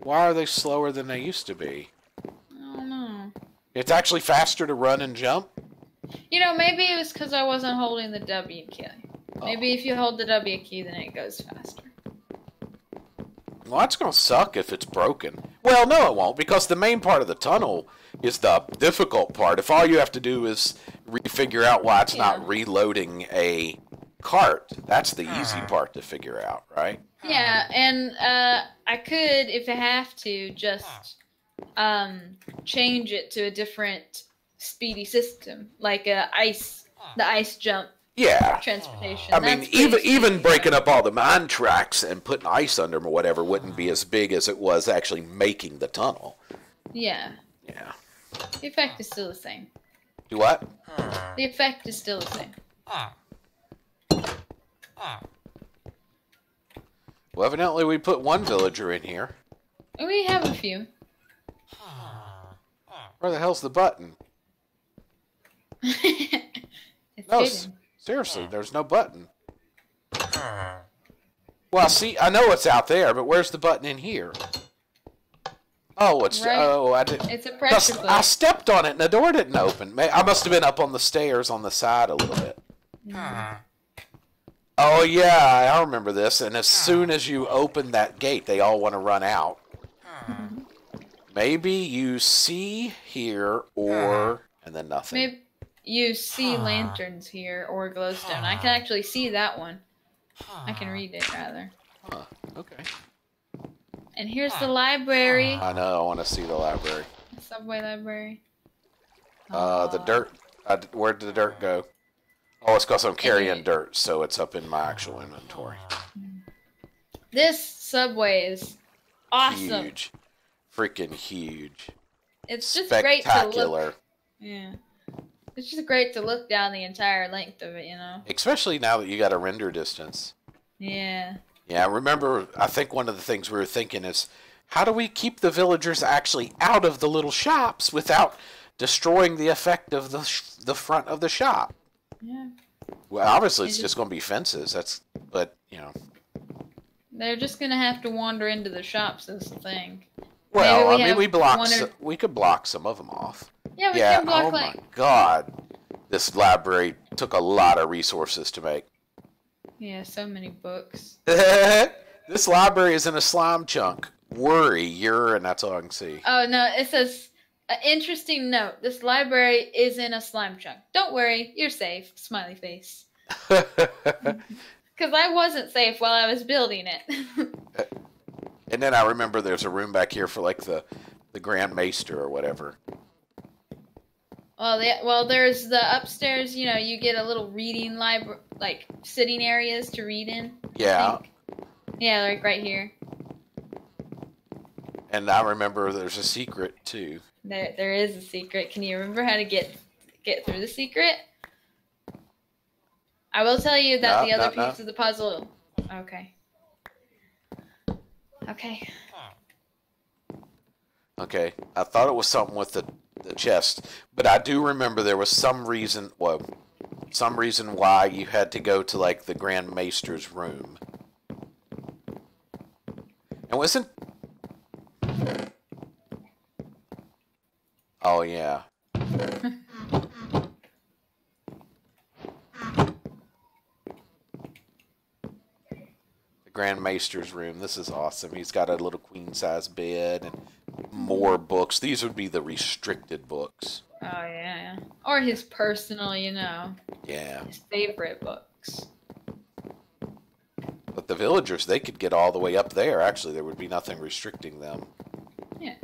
Why are they slower than they used to be? I don't know. It's actually faster to run and jump? You know, maybe it was because I wasn't holding the W key. Maybe if you hold the W key, then it goes faster. Well, that's going to suck if it's broken. Well, no, it won't, because the main part of the tunnel is the difficult part. If all you have to do is figure out why it's not reloading a cart, that's the easy part to figure out, right? Yeah, and I could, if I have to, just change it to a different speedy system, like the ice jump. Yeah. Transportation. I mean, even breaking up all the mine tracks and putting ice under them or whatever wouldn't be as big as it was actually making the tunnel. Yeah. Yeah. The effect is still the same. Do what? The effect is still the same. Well, evidently we put one villager in here. We have a few. Where the hell's the button? It's No, hidden. seriously, there's no button. Well, see, I know it's out there, but where's the button in here? Oh, it's Right. I didn't. It's a pressure button. I stepped on it and the door didn't open. I must have been up on the stairs on the side a little bit. Oh yeah, I remember this. And as soon as you open that gate, they all want to run out. Maybe you see here or and then nothing. Maybe you see lanterns here or glowstone. I can actually see that one. I can read it rather. Huh. Okay. And here's the library. I know. I want to see the library. The subway library. The dirt. Where did the dirt go? Oh, it's because I'm carrying dirt, so it's up in my actual inventory. This subway is awesome. Huge. Freaking huge. It's just great to look. Yeah. It's just great to look down the entire length of it, you know? Especially now that you got a render distance. Yeah. Yeah, remember, I think one of the things we were thinking is, how do we keep the villagers actually out of the little shops without destroying the effect of the front of the shop? Yeah. Well, obviously it's just going to be fences. But, you know. They're just going to have to wander into the shops, is the thing. Well, I mean, we could block some of them off. Yeah, we can block, oh my God. This library took a lot of resources to make. Yeah, so many books. This library is in a slime chunk. And that's all I can see. Oh, no, it says, interesting note, this library is in a slime chunk. Don't worry, you're safe. Smiley face. Because I wasn't safe while I was building it. And then I remember there's a room back here for, like, the Grand Maester or whatever. Well, there's the upstairs, you know, you get a little reading library, like, sitting areas to read in. Yeah. Yeah, like right here. And I remember there's a secret, too. There is a secret. Can you remember how to get through the secret? I will tell you that the other piece of the puzzle... Okay. Okay. Okay. I thought it was something with the chest. But I do remember there was some reason why you had to go to, like, the Grand Maester's room. And wasn't... Oh, yeah. The Grand Maester's room. This is awesome. He's got a little queen-size bed and more books. These would be the restricted books. Oh, yeah. Or his personal, you know. Yeah. His favorite books. the villagers, they could get all the way up there. Actually, there would be nothing restricting them. Yeah.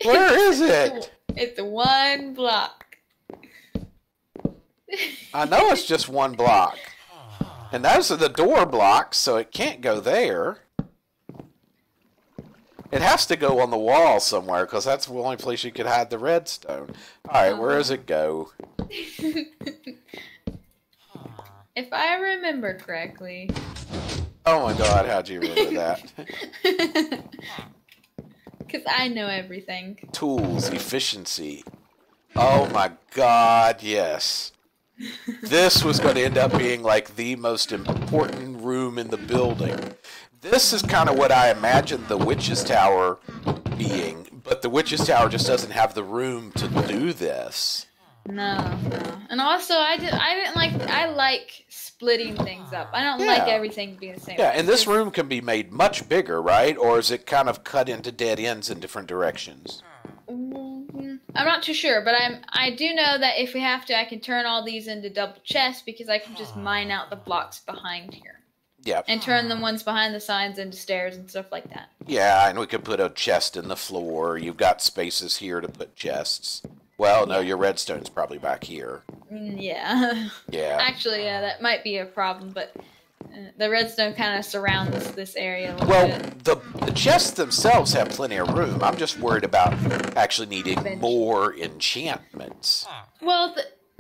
Where is it? It's 1 block. I know it's just 1 block. And those are the door blocks, so it can't go there. It has to go on the wall somewhere, because that's the only place you could hide the redstone. Alright, where does it go? If I remember correctly. Oh my god, how'd you remember that? Because I know everything. Tools, efficiency. Oh my god, yes. This was going to end up being like the most important room in the building. This is kind of what I imagined the Witch's Tower being, but the Witch's Tower just doesn't have the room to do this. No. And also, I like splitting things up. I don't like everything being the same. Yeah, and this room can be made much bigger, right? Or is it kind of cut into dead ends in different directions? I'm not too sure, but I do know that if we have to, I can turn all these into double chests because I can just mine out the blocks behind here. Yeah. And turn the ones behind the signs into stairs and stuff like that. Yeah, and we could put a chest in the floor. You've got spaces here to put chests. Well, no, your redstone's probably back here. Yeah. Yeah. Actually, yeah, that might be a problem, but the redstone kind of surrounds this area a little bit. The chests themselves have plenty of room. I'm just worried about actually needing more enchantments. Well,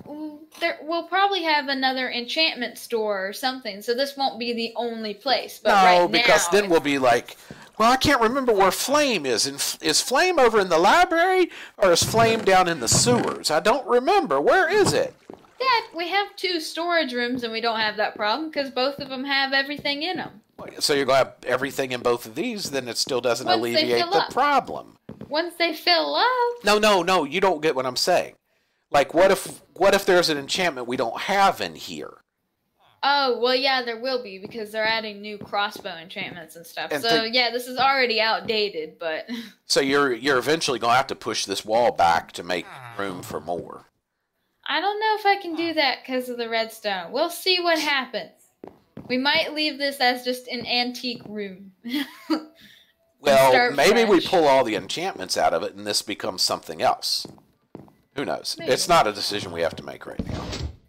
we'll probably have another enchantment store or something, so this won't be the only place. But no, because then we'll be like, well, I can't remember where Flame is. Is Flame over in the library, or is Flame down in the sewers? I don't remember. Where is it? Dad, we have 2 storage rooms, and we don't have that problem because both of them have everything in them. So you're going to have everything in both of these, then it still doesn't alleviate the problem. Once they fill up. No, you don't get what I'm saying. Like, what if there's an enchantment we don't have in here? Oh, well, yeah, there will be, because they're adding new crossbow enchantments and stuff. So, yeah, this is already outdated, but... So you're eventually going to have to push this wall back to make room for more. I don't know if I can do that because of the redstone. We'll see what happens. We might leave this as just an antique room. Well, maybe we pull all the enchantments out of it and this becomes something else. Who knows? Maybe. It's not a decision we have to make right now.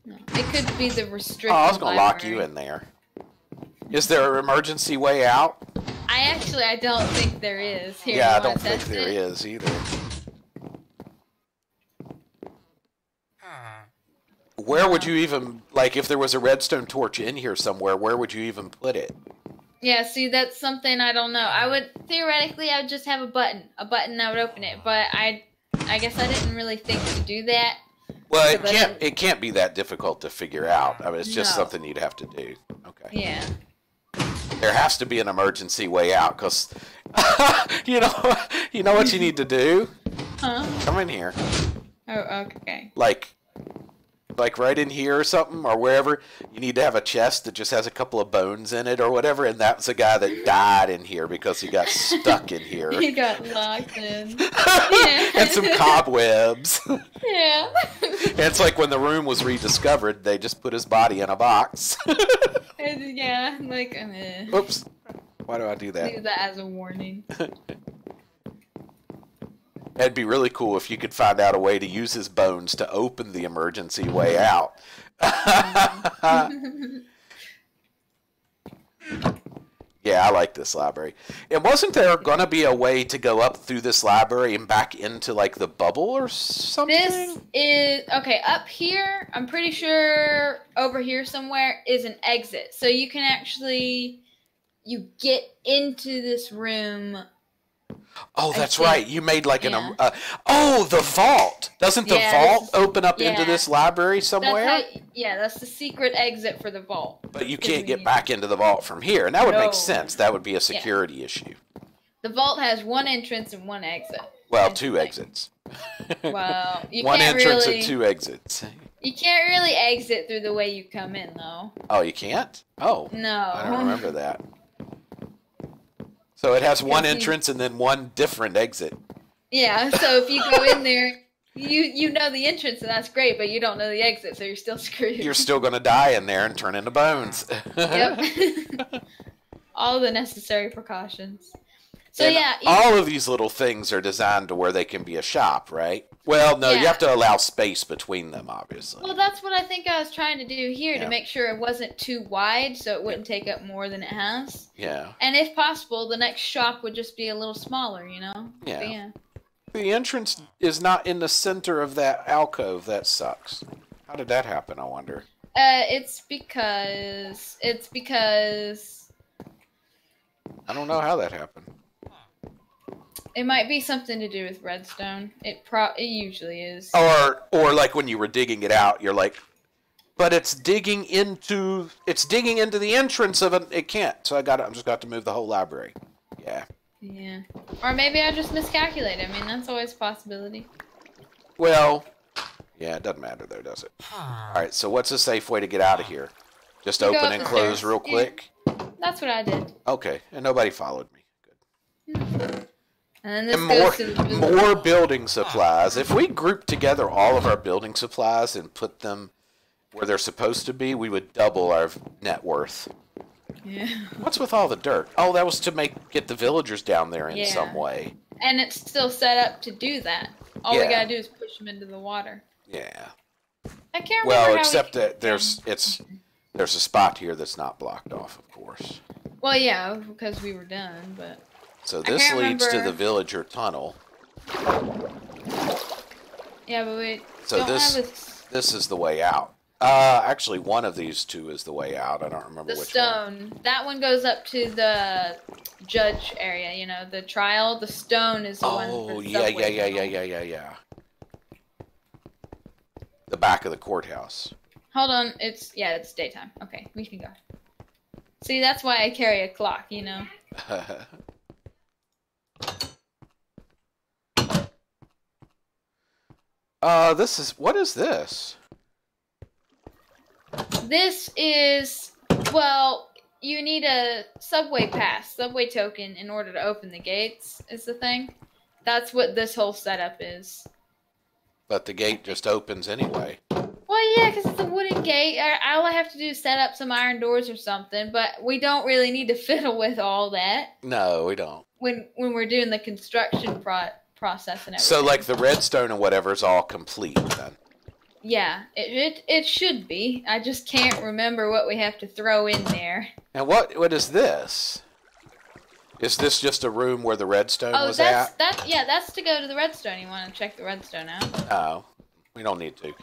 No. It could be the restricted I was going to lock you in there. Is there an emergency way out? I don't think there is. Here, yeah, I don't think there is either. Where would you even, like, if there was a redstone torch in here somewhere, where would you even put it? Yeah, see, that's something I don't know. Theoretically, I would just have a button that would open it, but I guess I didn't really think to do that. Well, it can't be that difficult to figure out. I mean, it's just something you'd have to do. Okay. Yeah. There has to be an emergency way out, because, you know what you need to do? Huh? Come in here. Oh, okay. Like right in here or something, or wherever, you need to have a chest that just has a couple of bones in it or whatever, and that's a guy that died in here because he got stuck in here. He got locked in. Yeah. And some cobwebs. Yeah. And it's like when the room was rediscovered, they just put his body in a box. Yeah, like, Oops. Why do I do that? Leave that as a warning. It'd be really cool if you could find out a way to use his bones to open the emergency way out. Yeah, I like this library. And wasn't there going to be a way to go up through this library and back into, like, the bubble or something? This is, okay, up here, I'm pretty sure over here somewhere is an exit. So you can actually, you get into this room. Oh, that's right. You made like an... oh, the vault! Doesn't the vault open up into this library somewhere? That's the secret exit for the vault. But you can't get back into the vault from here. And that would make sense. That would be a security issue. The vault has 1 entrance and 1 exit. Well, 2 exits. Well, you One can't entrance really... and 2 exits. You can't really exit through the way you come in, though. Oh, you can't? Oh. No. I don't remember that. So it has one Because entrance and then one different exit. Yeah, so if you go in there, you know the entrance, and that's great, but you don't know the exit, so you're still screwed. You're still going to die in there and turn into bones. Yep. All the necessary precautions. So and yeah. all of these little things are designed to where they can be a shop, right? Well, no, you Yeah. have to allow space between them, obviously. Well, that's what I think I was trying to do here Yeah. to make sure it wasn't too wide so it wouldn't take up more than it has. Yeah. And if possible, the next shop would just be a little smaller, you know? Yeah. But yeah. The entrance is not in the center of that alcove. That sucks. How did that happen, I wonder? It's because I don't know how that happened. it might be something to do with redstone. It usually is. Or like when you were digging it out, you're like, but it's digging into the entrance of it can't. So I'm just got to move the whole library. Yeah. Yeah. Or maybe I just miscalculated. I mean, that's always a possibility. Well, yeah, it doesn't matter though, does it? Alright, so what's a safe way to get out of here? Just You go open up and the close stairs. real Yeah. quick? That's what I did. Okay, and nobody followed me. Good. And then this And goes to the more building supplies. If we group together all of our building supplies and put them where they're supposed to be, we would double our net worth. Yeah. What's with all the dirt? Oh, that was to get the villagers down there in Yeah. some way. And it's still set up to do that. All we Yeah. gotta do is push them into the water. Yeah. I can't remember Well, how we except can that get down. there's a spot here that's not blocked off, of course. Well, yeah, because we were done, but So I this can't leads to remember. the villager tunnel. yeah, but we So don't this have a, this is the way out. Actually, one of these two is the way out. I don't remember the which one. stone. That one goes up to the judge area. You know, the trial. The stone is the one. Oh, for the yeah. subway tunnel. The back of the courthouse. Hold on, it's daytime. Okay, we can go. See, that's why I carry a clock. You know. What is this? This is, well, you need a subway pass, subway token in order to open the gates, is the thing. That's what this whole setup is. But the gate just opens anyway. Well, yeah, because it's a wooden gate. All I have to do is set up some iron doors or something, but we don't really need to fiddle with all that No, we don't. when we're doing the construction process and everything. So, like, the redstone and whatever is all complete then. Yeah, it should be. I just can't remember what we have to throw in there. And what is this? Is this just a room where the redstone Oh, was at? that's to go to the redstone. You want to check the redstone out? No, we don't need to.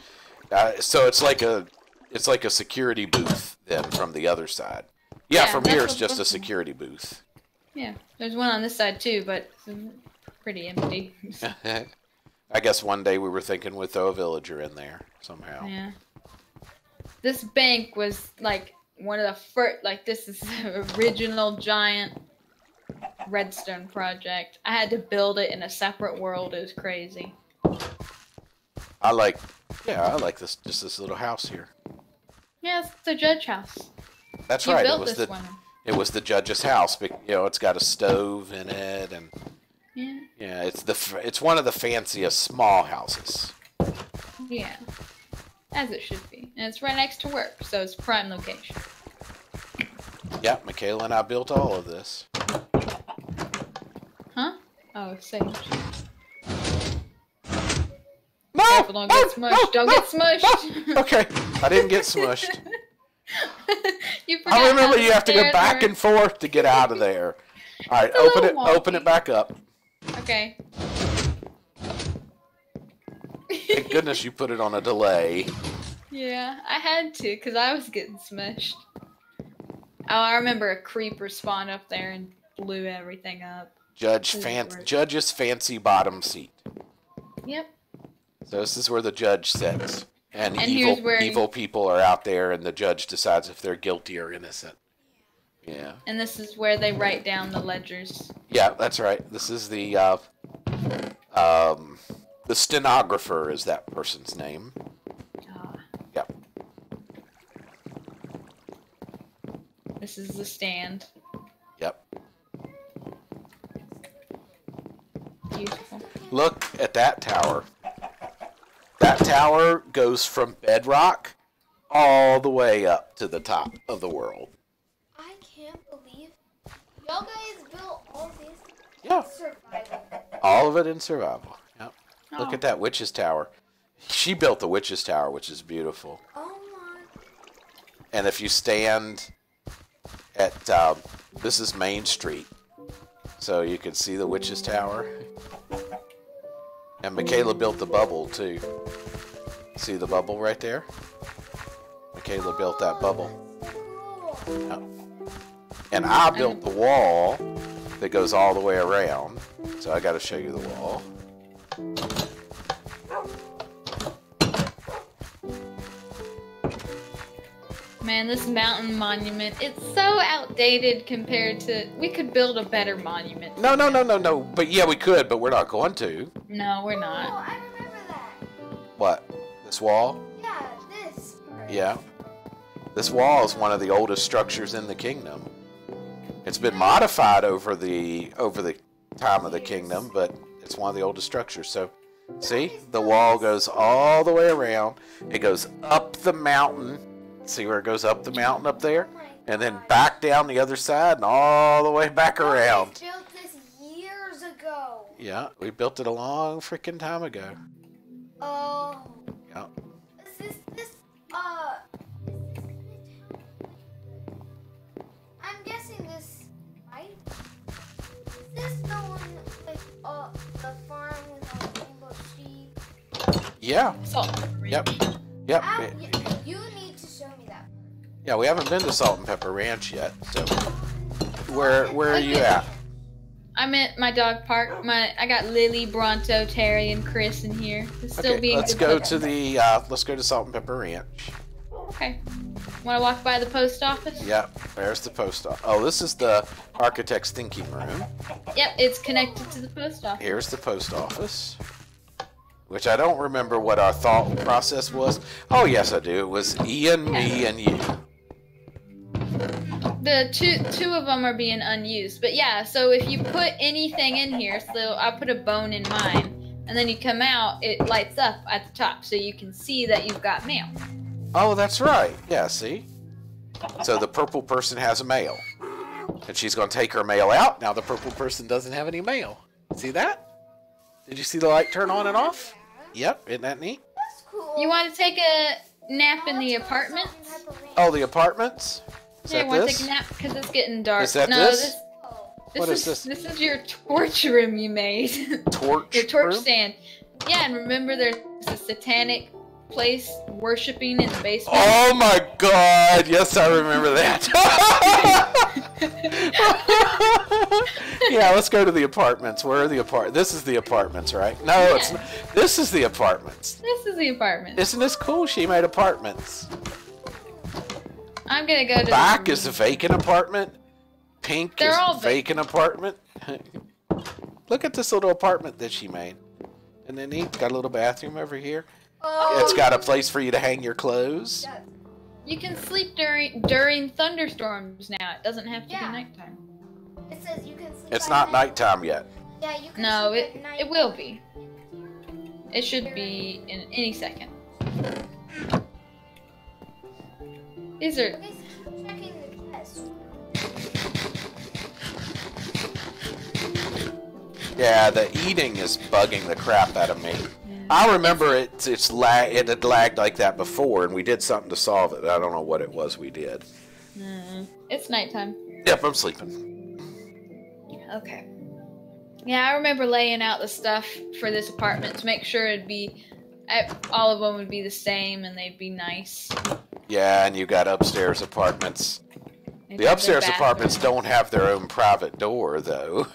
So it's like a security booth then from the other side. Yeah, Yeah, from that's here it's what just a both- security booth. Yeah, there's one on this side too, but it's pretty empty. I guess one day we were thinking we'd throw a villager in there somehow. Yeah. This bank was like one of the first. Like this is the original giant redstone project. I had to build it in a separate world. It was crazy. I like this little house here. Yeah, it's the judge house. That's You right. built this one. It was the judge's house. But, it's got a stove in it, and Yeah. yeah, it's one of the fanciest small houses. Yeah. As it should be. And it's right next to work, so it's prime location. Yep, Michaela and I built all of this. Huh? Oh, sage. No! Careful, don't get smushed. Don't get smushed. Okay, I didn't get smushed. You forgot I remember how you have to go stairs back were. and forth to get out of there. All right, It's a open it. little Open it wonky. back up. Okay. Thank goodness you put it on a delay. Yeah, I had to because I was getting smushed. Oh, I remember a creeper spawned up there and blew everything up. Judge's fancy bottom seat. Yep. So this is where the judge sits, and here's where evil people are out there, and the judge decides if they're guilty or innocent. Yeah. And this is where they write down the ledgers. Yeah, that's right. This is the stenographer is that person's name. This is the stand. Yep. Beautiful. Look at that tower. That tower goes from bedrock all the way up to the top of the world. I can't believe y'all guys built all this. Yeah. Survival. All of it in survival. Yep. Look Oh. at that witch's tower. She built the witch's tower, which is beautiful. Oh my. And if you stand at, this is Main Street, so you can see the witch's tower. And Michaela built the bubble, too. See the bubble right there? Michaela built that bubble. Cool. Yep. And I built the wall that goes all the way around. So I got to show you the wall. Man, this mountain monument, it's so outdated compared to... We could build a better monument. No. But yeah, we could, but we're not going to. No, we're Oh, not. I remember that. What? This wall? Yeah, this. part. Yeah. This wall is one of the oldest structures in the kingdom. It's been modified over the time of the kingdom, but it's one of the oldest structures. So, see, the wall goes all the way around. It goes up the mountain. See where it goes up the mountain up there? Oh my And then God. back down the other side and all the way back Y'all guys around. built this years ago. Yeah, we built it a long freaking time ago. Oh. Yeah. Is this I'm guessing this, right? Is this the one, like, the farm with all the rainbow sheep? Yeah. Salt. Yep. Yep. You need to show me that. Yeah, we haven't been to Salt and Pepper Ranch yet. So, where are you at? I'm at my dog park. I got Lily, Bronto, Terry, and Chris in here. It's still Okay, being let's good go puppies. to the let's go to Salt and Pepper Ranch. Okay. Want to walk by the post office? Yep, there's the post office. Oh, this is the architect's thinking room. Yep, it's connected to the post office. Here's the post office, which I don't remember what our thought process was. Oh, yes, I do. It was Ian, me, and you. The two of them are being unused. But yeah, so if you put anything in here, so I put a bone in mine, and then you come out, it lights up at the top, so you can see that you've got mail. Oh, that's right. Yeah, see? So the purple person has a mail. And she's going to take her mail out. Now the purple person doesn't have any mail. See that? Did you see the light turn on and off? Yep, isn't that neat? That's cool. You want to take a nap in the apartments? Oh, the apartments? Is Yeah, that want to this? take a nap because it's getting dark. Is that no, this? What This is this? This is your torch room you made. Torch Your torch room? stand. Yeah, and remember there's a satanic place worshiping in the basement. Oh my god! Yes, I remember that. Yeah, let's go to the apartments. Where are the apartments? This is the apartments, right? No, it's not. This is the apartments. This is the apartment. Isn't this cool? She made apartments. I'm gonna go to Black the, is a vacant apartment. Pink They're is all vacant apartment. Look at this little apartment that she made. Isn't it neat? Got a little bathroom over here. Oh, It's got a place for you to hang your clothes. yeah. You can sleep during thunderstorms now. It doesn't have to Yeah. be nighttime. It says you can sleep. It's at not night. nighttime yet. Yeah, you can No, sleep it at night. it will be. It should be in any second. These are Okay, so keep checking the test. Yeah, the eating is bugging the crap out of me. I remember it had lagged like that before, and we did something to solve it. I don't know what it was we did. it's nighttime. Yep, I'm sleeping. Okay. Yeah, I remember laying out the stuff for this apartment to make sure it'd be all of them would be the same and they'd be nice. Yeah, and you got upstairs apartments. They'd The have upstairs their apartments bathroom. don't have their own private door, though.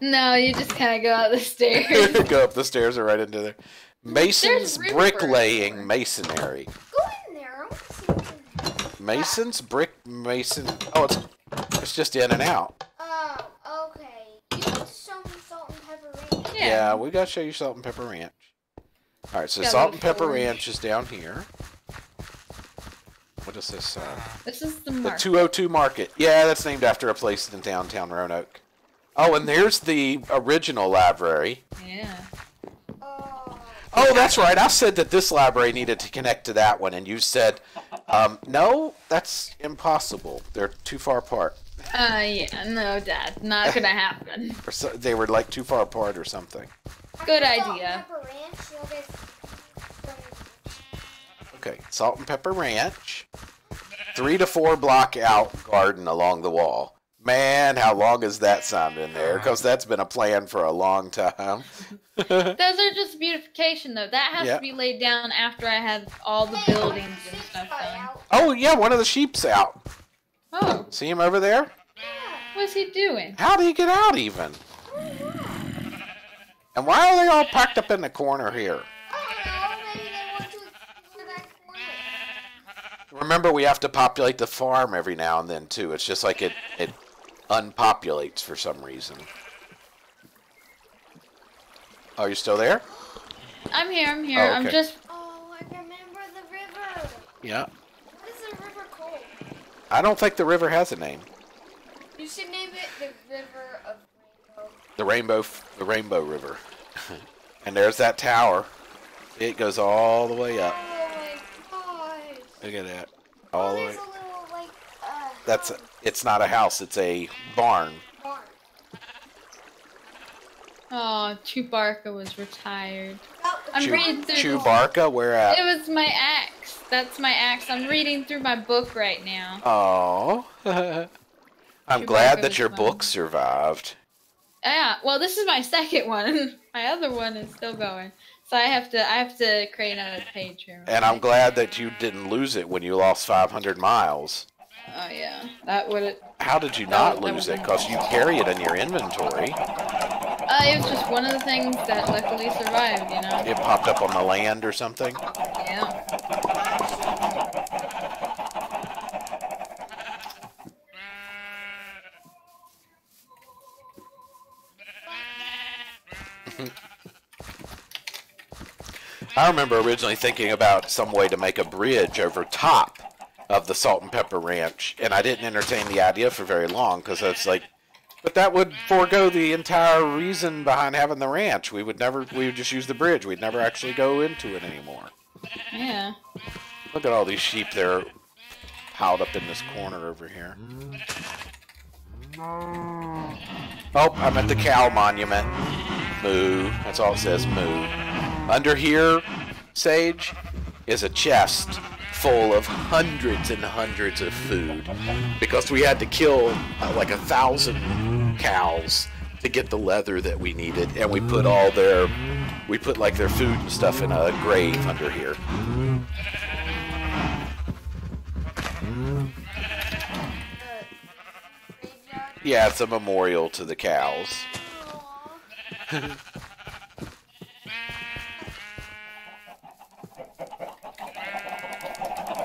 No, you just kind of go out the stairs. Go up the stairs and right into there. Mason's There's room for bricklaying it. masonry. Go in there. I want to see what's in there. Mason's brick mason. Oh, it's just in and out. Oh, okay. You need to show me Salt and Pepper Ranch. Yeah, we gotta show you Salt and Pepper Ranch. All right, so Got a Salt and little Pepper forge. Ranch is down here. What is this? This is the The market. 202 Market. Yeah, that's named after a place in downtown Roanoke. Oh, and there's the original library. Yeah. Oh, that's right. I said that this library needed to connect to that one, and you said, no, that's impossible. They're too far apart. Yeah, no, Dad. Not gonna happen. Or so, they were like too far apart or something. Good idea. Okay, Salt and Pepper Ranch. 3 to 4 block out garden along the wall. Man, how long has that sign been there? Because that's been a plan for a long time. Those are just beautification, though. That has Yeah. to be laid down after I have all the buildings and stuff done. Oh, yeah, one of the sheep's out. Oh, See him over there? what's he doing? How did he get out even? And why are they all packed up in the corner here? Remember, we have to populate the farm every now and then, too. It's just like it unpopulates for some reason. Oh, you still there? I'm here, I'm here. Oh, okay. I'm just... Oh, I remember the river. Yeah. What is the river called? I don't think the river has a name. You should name it the River of Rainbow. The Rainbow River. And there's that tower. It goes all the way up. Oh my gosh. Look at that. All the way. There's a little, like, It's not a house, it's a barn. barn. Oh, Chewbacca was retired. Oh, I'm reading through... Chewbacca, where at? It was my axe. That's my axe. I'm reading through my book right now. Oh. I'm Chewbacca glad that was your fun. book survived. Yeah, well, this is my second one. My other one is still going. So I have to create another page here. And I'm glad that you didn't lose it when you lost 500 miles. Oh, yeah. That would... How did you not lose it? Because you carry it in your inventory. It was just one of the things that luckily survived, you know? It popped up on the land or something. Yeah. I remember originally thinking about some way to make a bridge over top of the Salt and Pepper Ranch, and I didn't entertain the idea for very long because I was like, but that would forego the entire reason behind having the ranch. We would just use the bridge. We'd never actually go into it anymore. Yeah. Look at all these sheep there piled up in this corner over here. Oh, I'm at the cow monument. Moo. That's all it says, moo. Under here, Sage, is a chest full of hundreds and hundreds of food because we had to kill like 1,000 cows to get the leather that we needed, and we put like their food and stuff in a grave under here. Yeah, it's a memorial to the cows.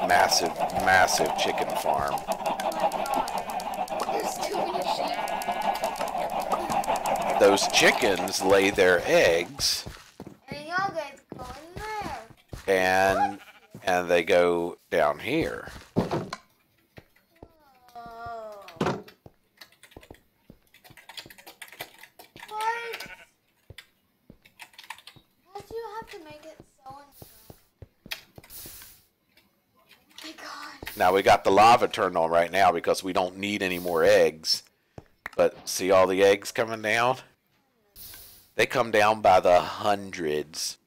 Massive, massive chicken farm. There's too many sheep. Those chickens lay their eggs, And y'all guys go in there. and they go down here. Oh. What? Why'd you have to make it so Oh my gosh. Now we got the lava turned on right now because we don't need any more eggs. But see all the eggs coming down? They come down by the hundreds.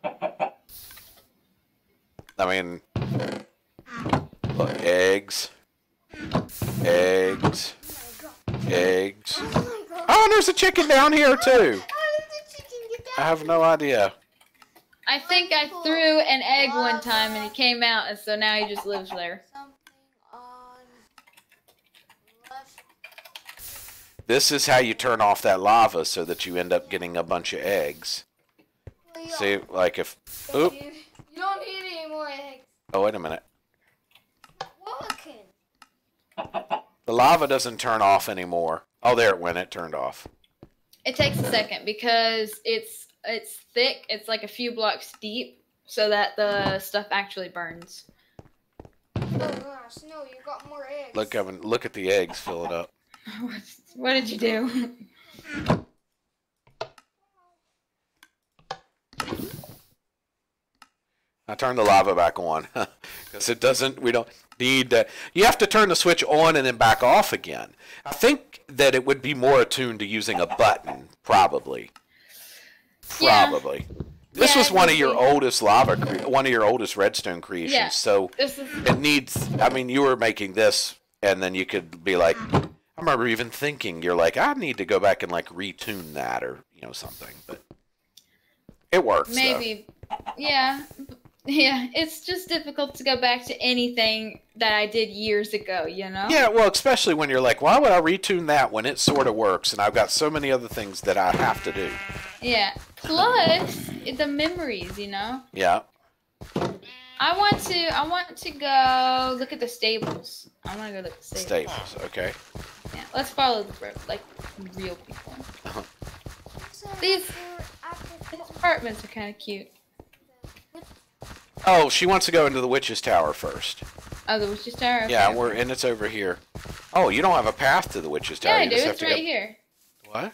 I mean, look, eggs, eggs, eggs. Oh my god. Oh, and there's a chicken down here too. How did the chicken get down? I have no idea. I think I threw an egg one time and he came out, and so now he just lives there. Something on left. This is how you turn off that lava so that you end up getting a bunch of eggs. Well, See, like if... Oop. you don't need any more eggs. Oh, wait a minute. Walking. The lava doesn't turn off anymore. Oh, there it went. It turned off. It takes a second because it's thick. It's like a few blocks deep, so that the stuff actually burns. gosh, no, you got more eggs. Look, Evan, look at the eggs filling up. What did you do? I turned the lava back on because it doesn't. We don't need that. You have to turn the switch on and then back off again. I think that it would be more attuned to using a button, probably. Yeah. Probably. This Yeah, was it one would of your be. oldest one of your oldest redstone creations. Yeah. So This is it needs. I mean, you were making this, and then you could be like. I remember even thinking, you're like, I need to go back and like retune that or something, but it works. though. maybe. Yeah. Yeah, it's just difficult to go back to anything that I did years ago, you know? Yeah, well, especially when you're like, why would I retune that when it sort of works and I've got so many other things that I have to do? Yeah. Plus, the memories, you know? Yeah. I want to go look at the stables. I want to go look at the stables. Staples, okay. Yeah, let's follow the road, like real people. These apartments are kind of cute. Oh, she wants to go into the witch's tower first. Oh, the witch's tower? Okay. Yeah, and it's over here. Oh, you don't have a path to the witch's tower. Yeah, I You do. just have It's to right go- here. What?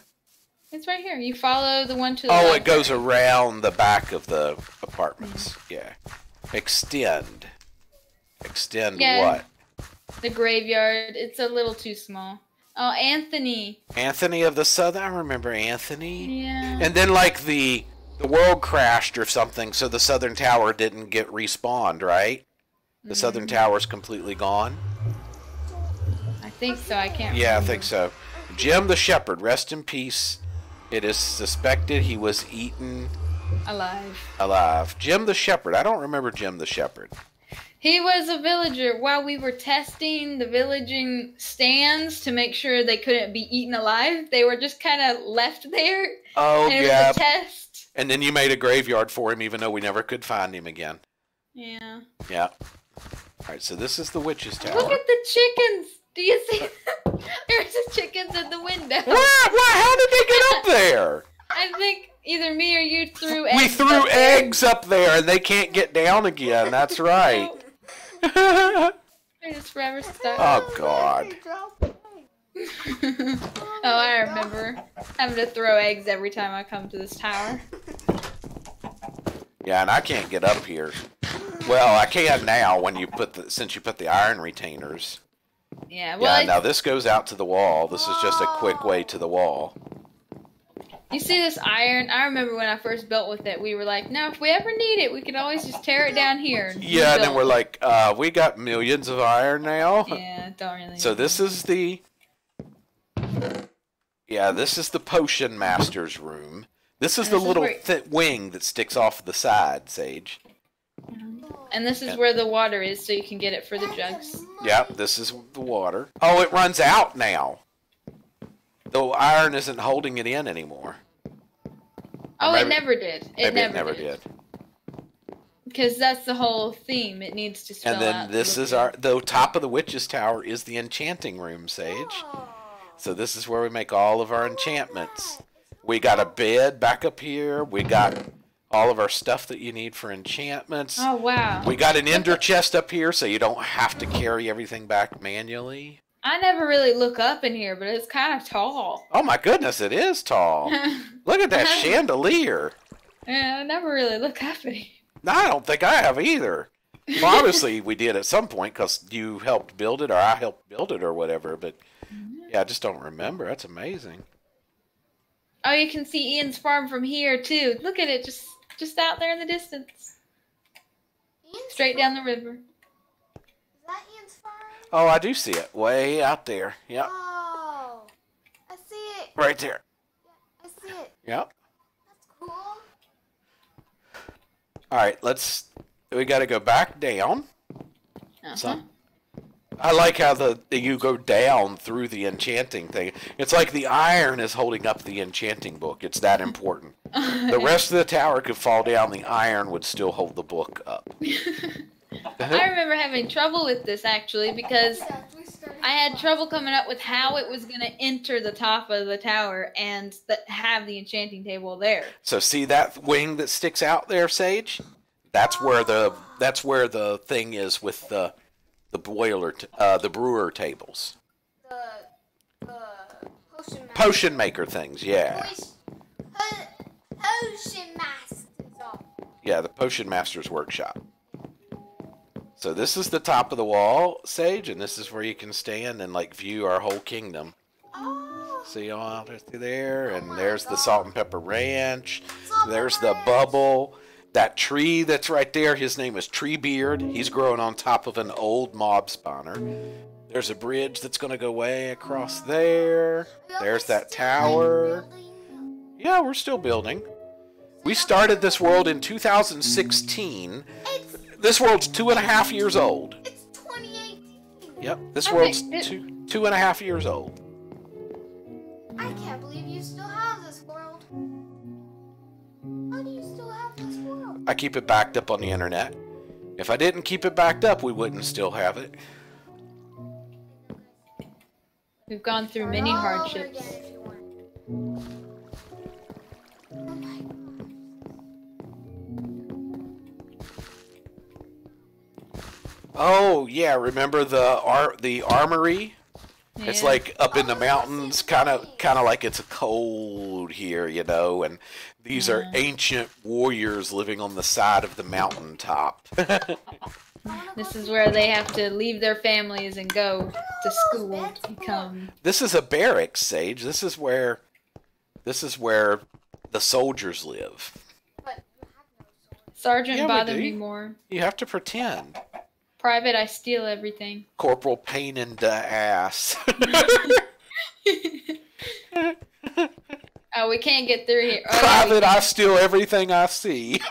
It's right here. You follow the one to the Oh, left. it goes around the back of the apartments. Yeah. Extend. Extend Yeah. what? The graveyard. It's a little too small. Oh, Anthony. Anthony of the Southern. I remember Anthony. Yeah. And then like the world crashed or something, so the Southern Tower didn't get respawned, right? The Southern Tower's completely gone. I think so. I can't Yeah, I remember. think so. Jim the Shepherd, rest in peace. It is suspected he was eaten Alive. alive. Jim the Shepherd. I don't remember Jim the Shepherd. He was a villager while we were testing the villaging stands to make sure they couldn't be eaten alive. They were just kind of left there. Oh, And it yeah. was a test. And then you made a graveyard for him, even though we never could find him again. Yeah. Yeah. All right, so this is the witch's tower. Look at the chickens. Do you see? There's the chickens in the window. What? What? How did they get up there? I think either me or you threw eggs. We threw up there. eggs up there, and they can't get down again. That's right. They're just forever stuck. Oh, God. Oh, I remember having to throw eggs every time I come to this tower. Yeah, and I can't get up here. Well, I can now when you since you put the iron retainers. Yeah, well, Yeah, now this goes out to the wall. This is just a quick way to the wall. you see this iron? I remember when I first built with it, we were like, no, if we ever need it, we could always just tear it down here. And Yeah, and then rebuild we're it. like, we got millions of iron now. Yeah, don't really. So this is the... Yeah, this is the potion master's room. This is And the this is little where- wing that sticks off the side, Sage. And this is where the water is, so you can get it for the jugs. Yep, this is the water. Oh, it runs out now. The iron isn't holding it in anymore. Oh, maybe- it never did. Maybe it never did. Because that's the whole theme. It needs to spell And then out this is the top of the witch's tower is the enchanting room, Sage. So this is where we make all of our enchantments. We got a bed back up here. We got all of our stuff that you need for enchantments. Oh, wow. We got an ender chest up here so you don't have to carry everything back manually. I never really look up in here, but it's kind of tall. Oh my goodness, it is tall. Look at that chandelier. Yeah, I never really look up in here. No, I don't think I have either. Well, obviously we did at some point because you helped build it or I helped build it or whatever, but yeah, I just don't remember. That's amazing. Oh, you can see Ian's farm from here, too. Look at it, just out there in the distance. Straight down the river. Is that Ian's farm? Oh, I do see it. Way out there. Yep. Oh, I see it. Right there. I see it. Yep. That's cool. Alright, we gotta go back down. Uh-huh. So, I like how you go down through the enchanting thing. It's like the iron is holding up the enchanting book. It's that important. The rest of the tower could fall down. The iron would still hold the book up. I remember having trouble with this, actually, because I had trouble coming up with how it was going to enter the top of the tower and have the enchanting table there. So see that wing that sticks out there, Sage? That's where the thing is with the the brewer tables. The potion master. Potion maker things, yeah. Potion master. Yeah, the Potion Master's Workshop. So this is the top of the wall, Sage, and this is where you can stand and like view our whole kingdom. Oh. See all through there, and there's the Salt and Pepper Ranch. Salt There's Pepper the Ranch. bubble. That tree that's right there, his name is Treebeard. He's growing on top of an old mob spawner. There's a bridge that's going to go way across there. There's that tower. Yeah, we're still building. We started this world in 2016. This world's 2.5 years old. It's 2018. Yep, this I world's think 2.5 years old. I can't believe you still have this world. How do you still have this world? I keep it backed up on the internet. If I didn't keep it backed up, we wouldn't still have it. We've gone through many Start all over hardships. again if you want. Oh my God. Oh yeah, remember the armory? It's Yeah. like up in the mountains, kind of like it's cold here, you know. And these are ancient warriors living on the side of the mountaintop. This is where they have to leave their families and go to school to become. This is a barracks, Sage. This is where the soldiers live. But you have no sword. Sergeant Yeah, we bother do. me more. You have to pretend. Private, I steal everything. Corporal pain in the ass. Oh, we can't get through here. Oh, yeah, Private, I steal everything I see.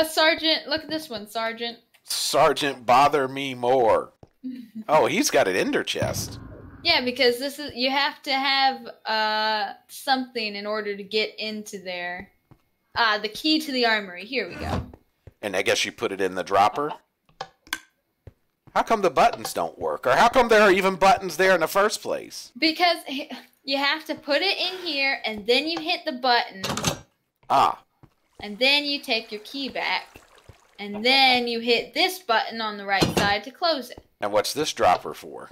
Sergeant, look at this one, Sergeant. Sergeant, bother me more. Oh, he's got an ender chest. Yeah, because this is you have to have something in order to get into there. The key to the armory. Here we go. And I guess you put it in the dropper. How come the buttons don't work? Or how come there are even buttons there in the first place? Because you have to put it in here, and then you hit the button, Ah, and then you take your key back, and then you hit this button on the right side to close it. and what's this dropper for?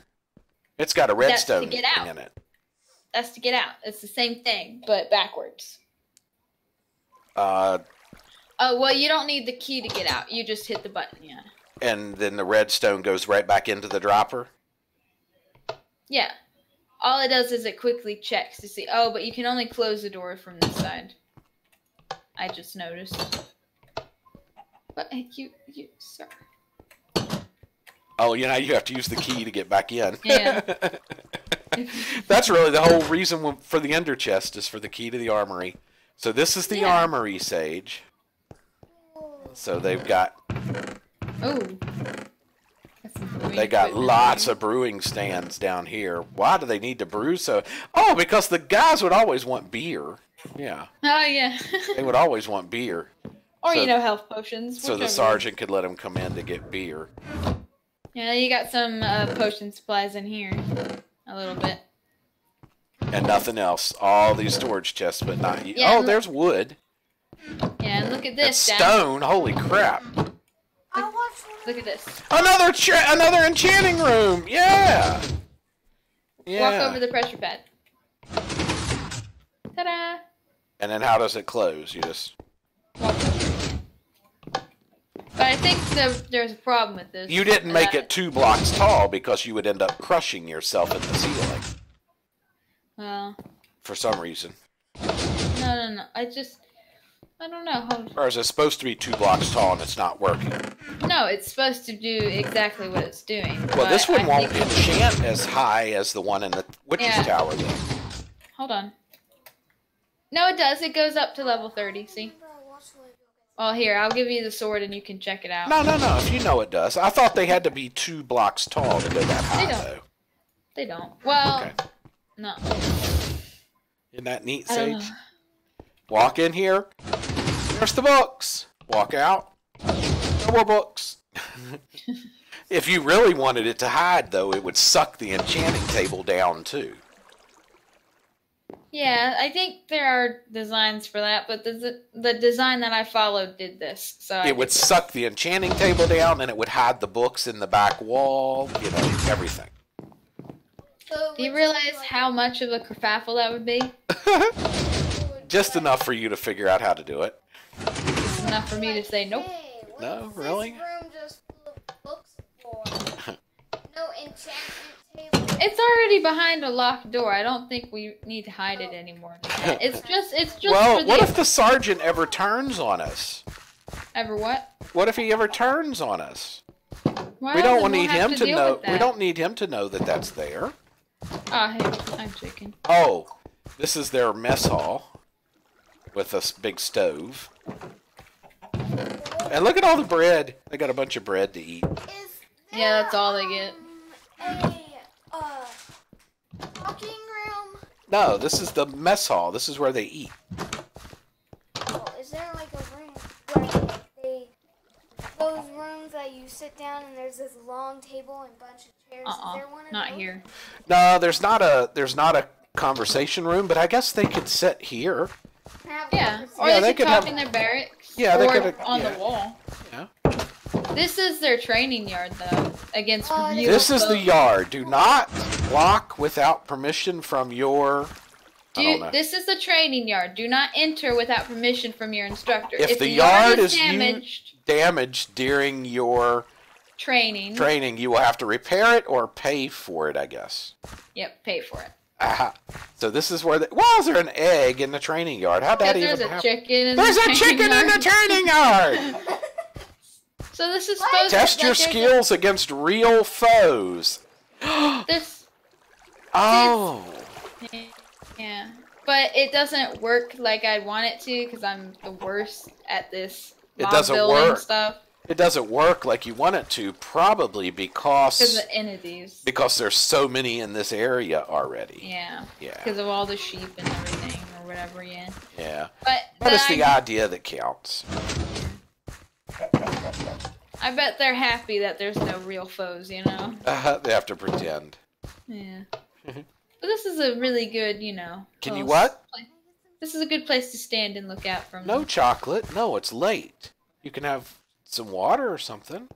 It's got a That's to redstone get thing out. in it. That's to get out. It's the same thing, but backwards. Oh, well, you don't need the key to get out. You just hit the button, yeah. And then the redstone goes right back into the dropper? Yeah. All it does is it quickly checks to see, oh, but you can only close the door from this side. I just noticed. But sir. Oh, you know, you have to use the key to get back in. Yeah. That's really the whole reason for the ender chest is for the key to the armory. So this is the Yeah. armory, Sage. So they've got Oh. they got lots of brewing stands down here. Why do they need to brew so? Oh, because the guys would always want beer. Yeah, Oh, yeah. they would always want beer. Or, So- health potions. So the whichever. sergeant could let them come in to get beer. Yeah, you got some potion supplies in here. A little bit. And nothing else. All these storage chests, but not. Yeah, Oh, look- there's wood. Yeah, and look at It's this. stone. Holy crap! I watched one. Look at this. Another enchanting room. Yeah. Yeah. Walk over the pressure pad. Ta-da! And then how does it close? You just. Walk over. But I think there's a problem with this. You didn't make it 2 blocks tall because you would end up crushing yourself in the ceiling Well, for some reason. no. I don't know. Or is it supposed to be 2 blocks tall and it's not working? No, it's supposed to do exactly what it's doing. Well, but this one I won't think- enchant as high as the one in the Witch's Yeah. Tower, though. Hold on. No, it does. It goes up to level 30, see? Well, here, I'll give you the sword and you can check it out. No. If you know it does. I thought they had to be 2 blocks tall to go that high, don't. though. They don't. Well, Okay. no. Isn't that neat, I don't Sage? know. Walk in here. There's the books. Walk out. No more books. If you really wanted it to hide, though, it would suck the enchanting table down, too. Yeah, I think there are designs for that, but the design that I followed did this. So It would suck the enchanting table down, and it would hide the books in the back wall. You know, everything. So Do you which realize one, how much of a kerfuffle that would be? would Just like- enough for you to figure out how to do it. It's enough for me to say nope. Hey, what No, is really? This room just full of books for? No enchantment table. It's already behind a locked door. I don't think we need to hide it anymore. It's just Well, for what the if the sergeant ever turns on us? ever what? What if he ever turns on us? Well, We then don't we'll need have him to deal know. with that. We don't need him to know that that's there. Oh, hey, I'm chicken. Oh, this is their mess hall with a big stove. And look at all the bread. They got a bunch of bread to eat. Is Yeah, that's all they get. A talking room. No, this is the mess hall. This is where they eat. Oh, is there like a room where they those rooms that you sit down and there's this long table and bunch of chairs? Is there one of Not those? here. No, there's not a conversation room, but I guess they could sit here. Have Yeah, one. or Yeah, they they could could talk have- in their barracks. Yeah, they or could- on yeah. the wall. Yeah. This is their training yard, though, against Oh, real This is the foes. yard. Do not walk without permission from your. I don't know. This is the training yard. Do not enter without permission from your instructor. If the the yard is is damaged, damaged during your training. training, you will have to repair it or pay for it, I guess. Yep, pay for it. Aha. So this is where. Why is there an egg in the training yard? How'd that Because even there's a happen? chicken in There's the a training chicken in yard. the training yard. So this is What? supposed Test to your like, skills against real foes. This, Oh. yeah, but it doesn't work like I'd want it to because I'm the worst at this. It mob doesn't building work. stuff It doesn't work like you want it to, probably because because of entities. there's so many in this area already. Yeah, Yeah. because of all the sheep and everything or whatever. Yeah, Yeah. but But it's the I idea that counts. bet they're happy that there's no real foes. You know. They have to pretend. Yeah. But this is a really good, Can you little what? This is a good place to stand and look out from. No them. chocolate. No, it's late. You can have some water or something.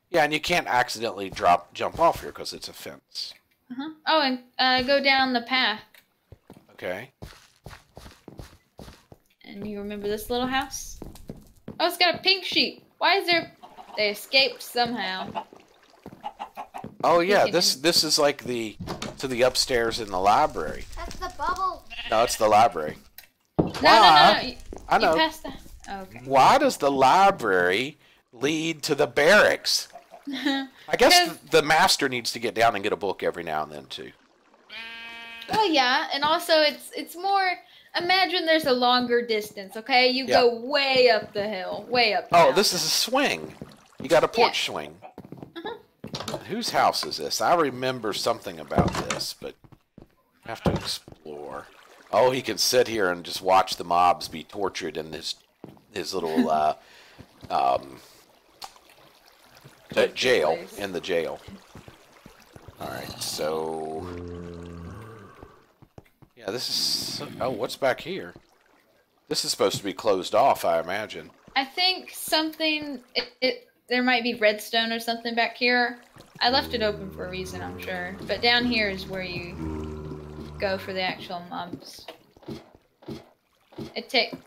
Yeah, and you can't accidentally jump off here because it's a fence. Uh-huh. Oh, and go down the path. Okay. And you remember this little house? Oh, it's got a pink sheep. Why is there... They escaped somehow. Oh yeah, can- this is like the upstairs in the library. That's the bubble. No, it's the library. No. I You know. passed that. Oh, okay. Why does the library lead to the barracks? I guess 'Cause- the master needs to get down and get a book every now and then too. Well, yeah, and also it's more... Imagine there's a longer distance, okay? You Yeah. go way up the hill. Way up the Oh, hill. this is a swing. You got a porch swing. Uh-huh. Whose house is this? I remember something about this, but I have to explore. Oh, he can sit here and just watch the mobs be tortured in his little jail, place. in the jail. All right, so yeah, this is. Oh, what's back here? This is supposed to be closed off, I imagine. I think something... There might be redstone or something back here. I left it open for a reason, I'm sure. But down here is where you go for the actual mobs.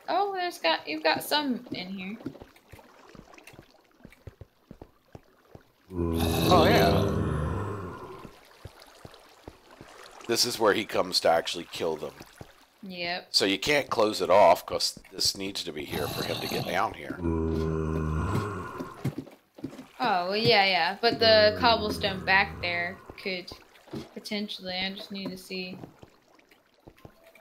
Oh, you've got some in here. Oh yeah. This is where he comes to actually kill them. Yep. So you can't close it off because this needs to be here for him to get down here. Oh, well, yeah. But the cobblestone back there could potentially. I just need to see.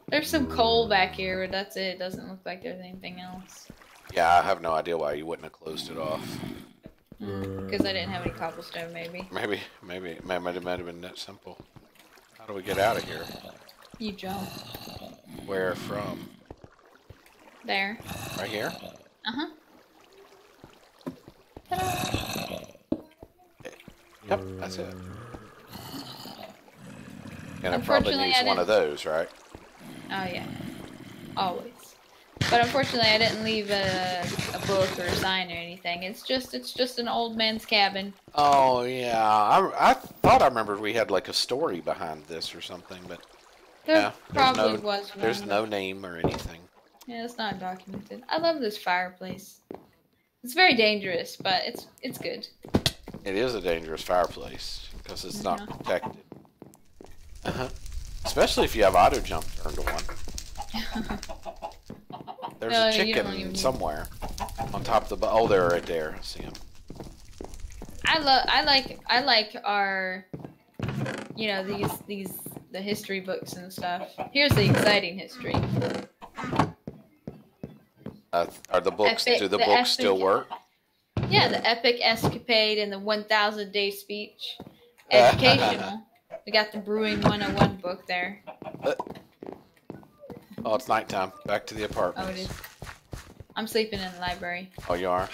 There's some coal back here, but that's it. It doesn't look like there's anything else. Yeah, I have no idea why you wouldn't have closed it off. Because I didn't have any cobblestone, maybe. Maybe it might have been that simple. How do we get out of here? You jump. Where from? There. Right here? Uh-huh. Yep, that's it. And I probably Unfortunately, use I one of those, right? Oh yeah, always. But unfortunately, I didn't leave a book or a sign or anything. It's just an old man's cabin. Oh yeah, I thought I remembered we had like a story behind this or something, but There yeah, probably was one. there's no name or anything. Yeah, it's not documented. I love this fireplace. It's very dangerous, but it's good. It is a dangerous fireplace because it's not protected. Especially if you have auto jump turned on. There's No, a you don't chicken even- somewhere on top of the. Oh, they're right there. I see him. I like our, you know, the history books and stuff. Here's the exciting history. Are the books? Epic- Do the the books still epic- work? Yeah, the epic escapade and the 1,000 day speech. Educational. We got the Brewing 101 book there. Oh, it's nighttime. Back to the apartment. Oh, it is. I'm sleeping in the library. Oh, you are?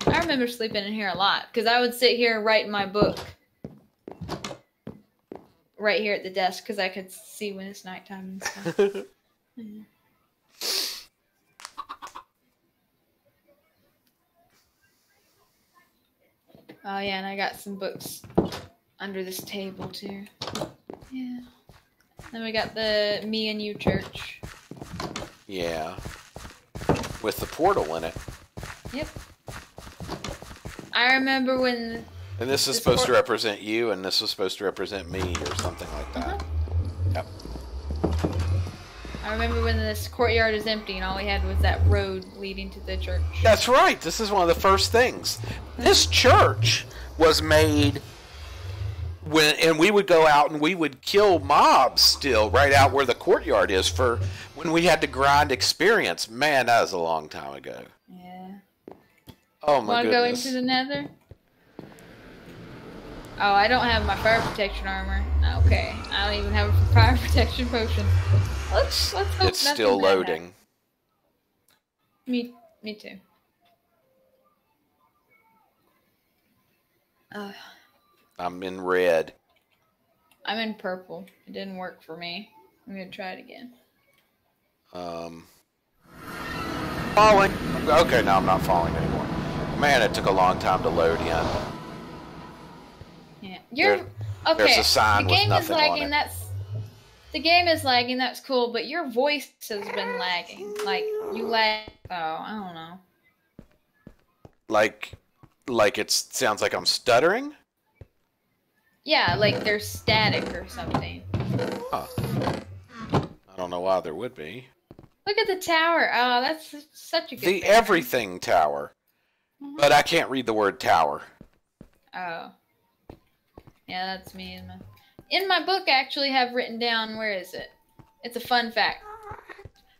I remember sleeping in here a lot because I would sit here and write in my book right here at the desk because I could see when it's nighttime and stuff. Yeah. Oh yeah, and I got some books under this table too. Yeah. Then we got the Me and You Church. Yeah. With the portal in it. Yep. I remember when. And this is supposed to represent you, and this was supposed to represent me, or something like that. Yep. I remember when this courtyard was empty and all we had was that road leading to the church. That's right. This is one of the first things. This church was made and we would go out and we would kill mobs still right out where the courtyard is for when we had to grind experience. Man, that was a long time ago. Yeah. Oh my Want to goodness. go into the nether? Oh, I don't have my fire protection armor. Okay. I don't even have a fire protection potion. Let's hope It's still nothing bad loading. happens. Me too. I'm in red. I'm in purple. It didn't work for me. I'm gonna try it again. Falling. Okay, now I'm not falling anymore. Man, it took a long time to load in. Yeah. You're okay. There's a sign the with game is nothing on lagging. it. The game is lagging. That's cool. But your voice has been lagging. Like you lag. Oh, I don't know. Like it sounds like I'm stuttering? Yeah, like there's static or something. Huh. I don't know why there would be. Look at the tower. Oh, that's such a good The banner. everything tower. But I can't read the word tower. Oh. Yeah, that's me. In my book, I actually have written down, where is it? It's a fun fact.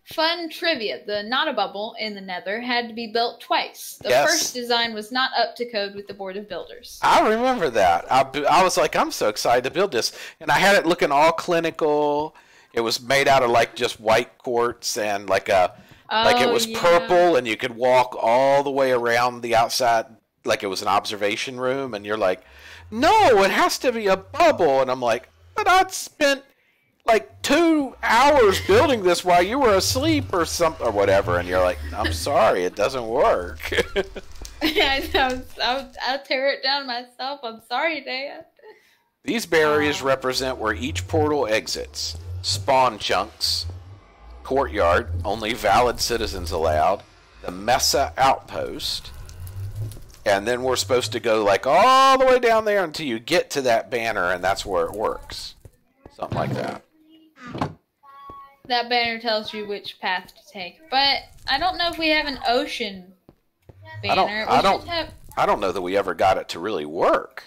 Fun trivia. The Not a Bubble in the Nether had to be built twice. The Yes. first design was not up to code with the Board of Builders. I remember that. I was like, I'm so excited to build this. And I had it looking all clinical. It was made out of like just white quartz and like it was purple, and you could walk all the way around the outside like it was an observation room. And you're like, no, it has to be a bubble. And I'm like, but I'd spent like 2 hours building this while you were asleep or something or whatever. And you're like, I'm sorry, it doesn't work. I'll tear it down myself. I'm sorry, Dad. These barriers represent where each portal exits. Spawn chunks, courtyard, only valid citizens allowed, the Mesa outpost, and then we're supposed to go like all the way down there until you get to that banner, and that's where it works. Something like that. That banner tells you which path to take. But I don't know if we have an ocean banner. I don't know that we ever got it to really work.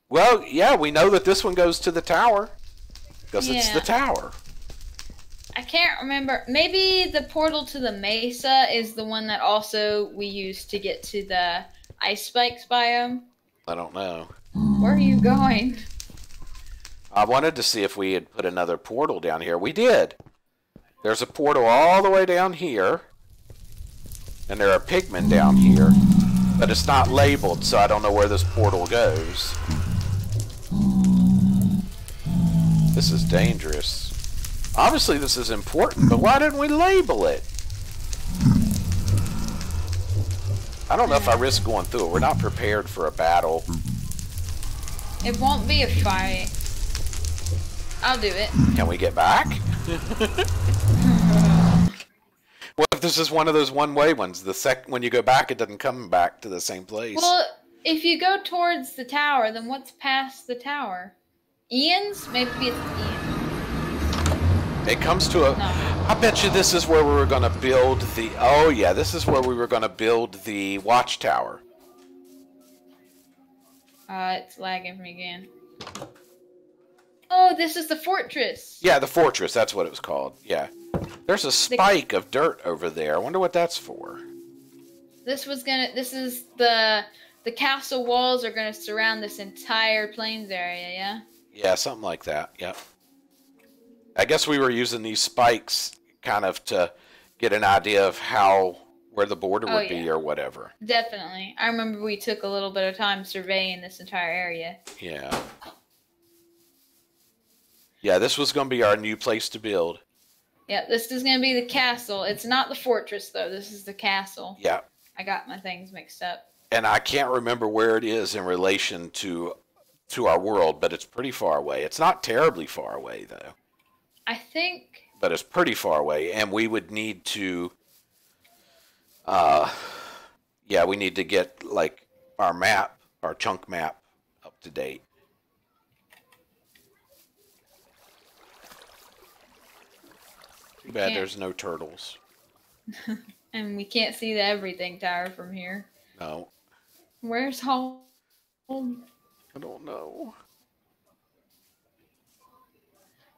Well, yeah, we know that this one goes to the tower. Because it's the tower. I can't remember. Maybe the portal to the Mesa is the one that also we use to get to the Ice Spikes biome. I don't know. Where are you going? I wanted to see if we had put another portal down here. We did. There's a portal all the way down here. And there are pigmen down here. But it's not labeled, so I don't know where this portal goes. This is dangerous. Obviously this is important, but why didn't we label it? I don't know if I risk going through it. We're not prepared for a battle. It won't be a fight. I'll do it. Can we get back? What if this is one of those one-way ones? When you go back, it doesn't come back to the same place. Well, if you go towards the tower, then what's past the tower? Ian's? Maybe it's Ian. It comes to a... No. I bet you this is where we were going to build the... Oh, yeah, this is where we were going to build the watchtower. It's lagging me again. Oh, this is the fortress. Yeah, the fortress. That's what it was called. Yeah. There's a spike of dirt over there. I wonder what that's for. This is the castle walls are gonna surround this entire plains area, yeah? Yeah, something like that. Yep. I guess we were using these spikes kind of to get an idea of where the border would be or whatever. Definitely. I remember we took a little bit of time surveying this entire area. Yeah. Yeah, this was going to be our new place to build. Yeah, this is going to be the castle. It's not the fortress, though. This is the castle. Yeah. I got my things mixed up. And I can't remember where it is in relation to our world, but it's pretty far away. It's not terribly far away, though. I think... But it's pretty far away, and we would need to... yeah, we need to get, like, our map, our chunk map, up to date. Too bad there's no turtles. And we can't see the everything tower from here. No. Where's home? I don't know.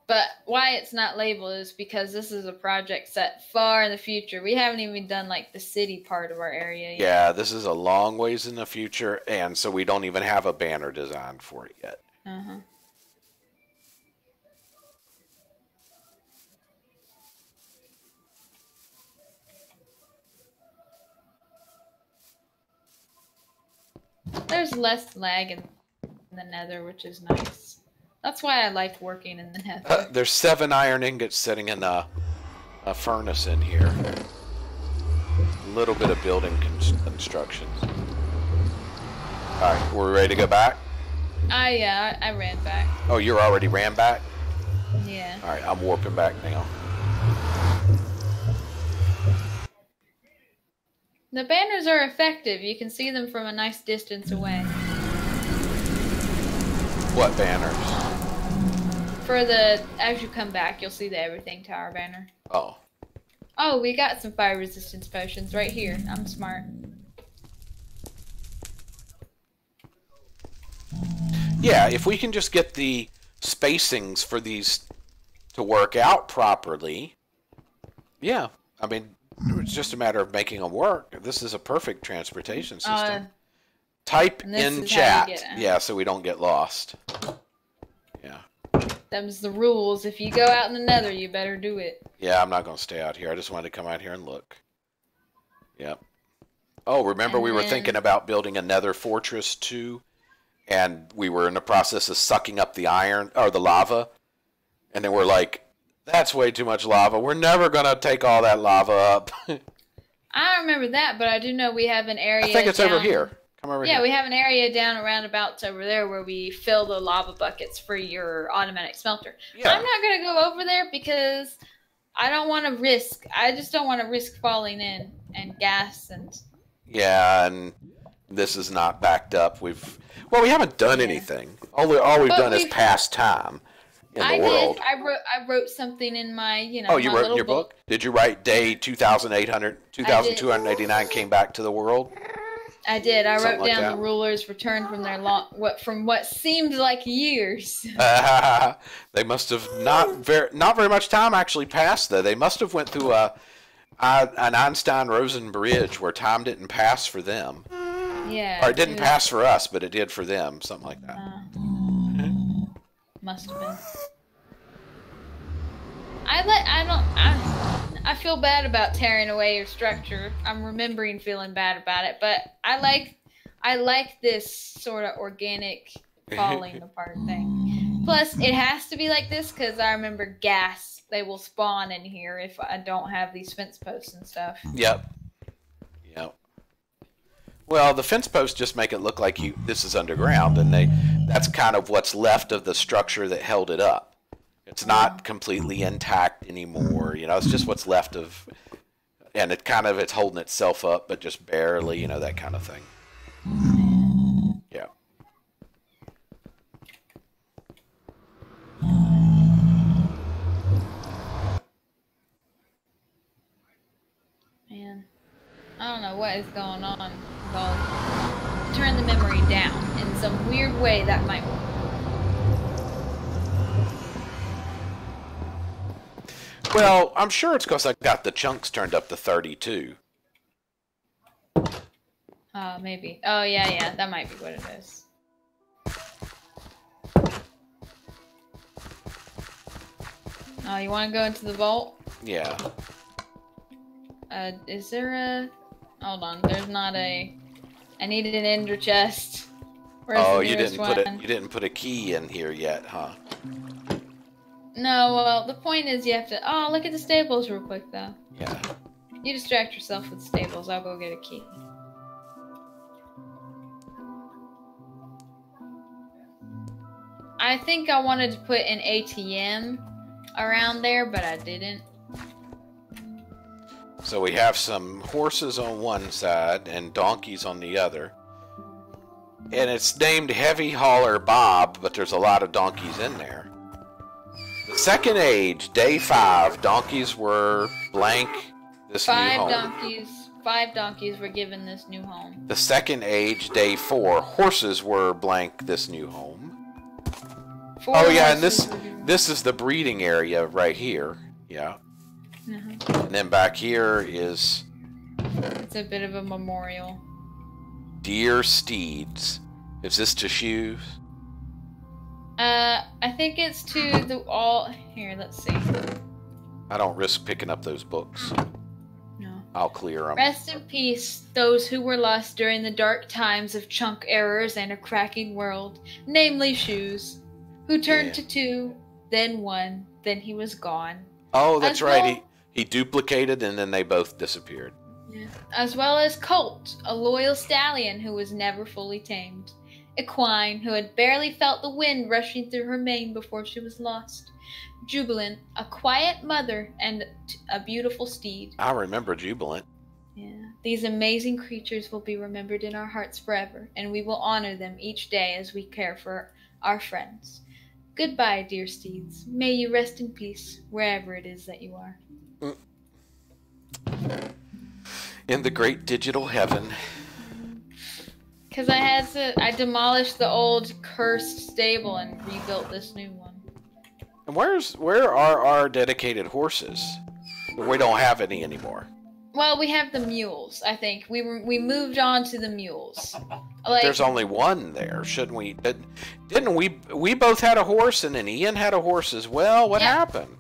But why it's not labeled is because this is a project set far in the future. We haven't even done, like, the city part of our area yet. Yeah, this is a long ways in the future, and so we don't even have a banner designed for it yet. Uh-huh. There's less lag in the nether, which is nice. That's why I like working in the nether. There's 7 iron ingots sitting in a furnace in here. A little bit of building construction. Alright, we're ready to go back? Yeah, I ran back. Oh, you already ran back? Yeah. Alright, I'm warping back now. The banners are effective. You can see them from a nice distance away. What banners? As you come back, you'll see the Everything Tower banner. Oh. Oh, we got some fire resistance potions right here. I'm smart. Yeah, if we can just get the spacings for these to work out properly, yeah. I mean, it's just a matter of making them work. This is a perfect transportation system. Type in chat. Yeah, so we don't get lost. Yeah. Them's the rules. If you go out in the nether, you better do it. Yeah, I'm not going to stay out here. I just wanted to come out here and look. Yep. Oh, remember we were thinking about building a nether fortress too? And we were in the process of sucking up the iron, or the lava. And then we're like, that's way too much lava. We're never going to take all that lava up. I don't remember that, but I do know we have an area I think it's over here. Come over here. Yeah, we have an area down around about over there where we fill the lava buckets for your automatic smelter. Yeah. I'm not going to go over there because I don't want to risk. I just don't want to risk falling in and gas and... Yeah, and this is not backed up. We haven't done anything. All we've done is pass time in the world. I wrote something in my, Oh, you wrote in your book? Did you write day 2289 came back to the world? I did. I wrote down the rulers returned from their from what seemed like years. They must have not very much time actually passed though. They must have went through an Einstein-Rosen bridge where time didn't pass for them. Yeah. Or it didn't pass for us, but it did for them, something like that. Must have been. I feel bad about tearing away your structure. I'm remembering feeling bad about it, but I like this sort of organic falling apart thing. Plus, it has to be like this because I remember gas. They will spawn in here if I don't have these fence posts and stuff. Yep. Yep. Well, the fence posts just make it look like this is underground, and that's kind of what's left of the structure that held it up. It's not completely intact anymore. You know, it's just what's left of, and it's holding itself up, but just barely. You know, that kind of thing. Yeah. Man, I don't know what is going on. I'll turn the memory down in some weird way that might work. Well, I'm sure it's because I got the chunks turned up to 32. Maybe. Oh, yeah, that might be what it is. Oh, you want to go into the vault? Yeah. Is there a... Hold on, there's not a... I needed an ender chest. Where's Oh, the you nearest didn't one? you didn't put a key in here yet, huh? No, well, the point is you have to... Oh, look at the stables real quick, though. Yeah. You distract yourself with stables. I'll go get a key. I think I wanted to put an ATM around there, but I didn't. So we have some horses on one side and donkeys on the other. And it's named Heavy Hauler Bob, but there's a lot of donkeys in there. The second age, day 5, donkeys were blank this new home. Five donkeys were given this new home. The second age, day 4, horses were blank this new home. Oh yeah, and this is the breeding area right here. Yeah. And then back here is... It's a bit of a memorial. Dear steeds. Is this to shoes? I think it's to the all... Here, let's see. I don't risk picking up those books. No. I'll clear them. Rest in peace, those who were lost during the dark times of chunk errors and a cracking world, namely Shoes, who turned to 2, then 1, then he was gone. Oh, that's right. He duplicated and then they both disappeared. Yeah. As well as Colt, a loyal stallion who was never fully tamed. Equine, who had barely felt the wind rushing through her mane before she was lost. Jubilant, a quiet mother and a beautiful steed. I remember Jubilant. Yeah. These amazing creatures will be remembered in our hearts forever, and we will honor them each day as we care for our friends. Goodbye, dear steeds. May you rest in peace, wherever it is that you are. In the great digital heaven. Because I demolished the old cursed stable and rebuilt this new one. And where are our dedicated horses? We don't have any anymore. Well, we have the mules, I think. We moved on to the mules. Like, there's only one there, shouldn't we? Didn't we both had a horse and then Ian had a horse as well? What happened?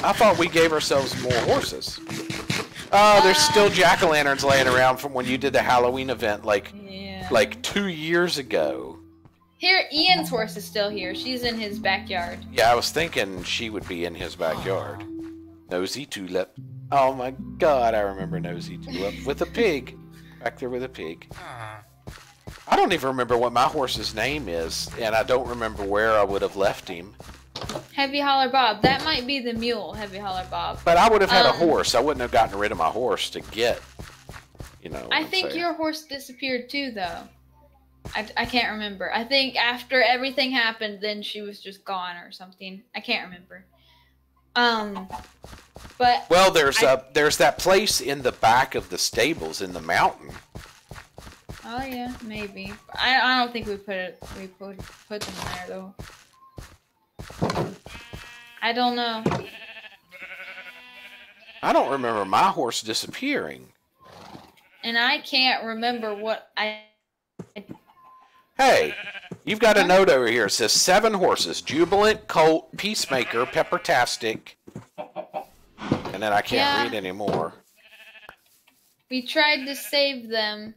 I thought we gave ourselves more horses. Oh, there's still jack-o'-lanterns laying around from when you did the Halloween event like 2 years ago. Here, Ian's horse is still here. She's in his backyard. Yeah, I was thinking she would be in his backyard. Nosy Tulip. Oh my god, I remember Nosy Tulip. With a pig. Back there with a pig. I don't even remember what my horse's name is, and I don't remember where I would have left him. Heavy Hauler Bob. That might be the mule, Heavy Hauler Bob. But I would have had a horse. I wouldn't have gotten rid of my horse to get, I think your horse disappeared too, though. I can't remember. I think after everything happened, then she was just gone or something. I can't remember. But well, there's that place in the back of the stables in the mountain. Oh yeah, maybe. I don't think we put them there though. I don't know. I don't remember my horse disappearing. And I can't remember what I... Hey, you've got a note over here. It says 7 horses. Jubilant, Colt, Peacemaker, Peppertastic. And then I can't read anymore. We tried to save them,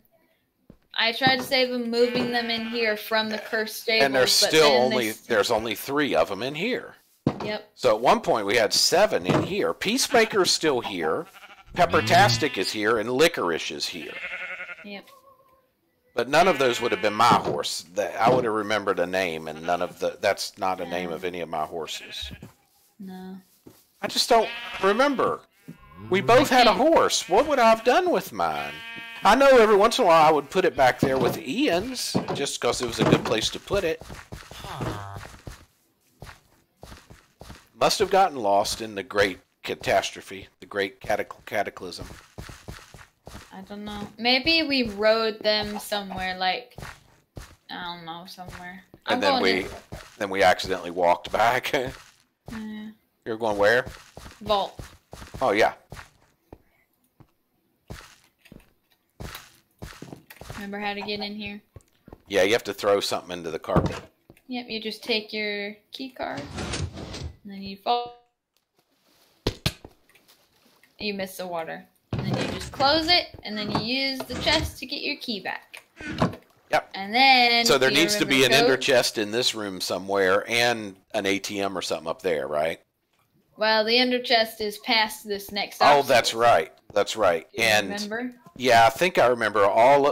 I tried to save them, moving them in here from the cursed stables. And there's still there's only 3 of them in here. Yep. So at one point we had 7 in here. Peacemaker's still here. Peppertastic is here, and Licorice is here. Yep. But none of those would have been my horse. I would have remembered a name, and that's not a name of any of my horses. No. I just don't remember. We both had a horse. What would I have done with mine? I know every once in a while I would put it back there with Ian's, just because it was a good place to put it. Must have gotten lost in the great catastrophe, the great cataclysm. I don't know. Maybe we rode them somewhere, like, I don't know, somewhere. And then we accidentally walked back. Yeah. You're going where? Vault. Oh, yeah. Remember how to get in here? Yeah, you have to throw something into the carpet. Yep, you just take your key card, and then you fall. You miss the water. And then you just close it, and then you use the chest to get your key back. Yep. And then... So there needs to be an ender chest in this room somewhere, and an ATM or something up there, right? Well, the ender chest is past this next Oh, obstacle. that's right. That's right. Do you and remember? Yeah, I think I remember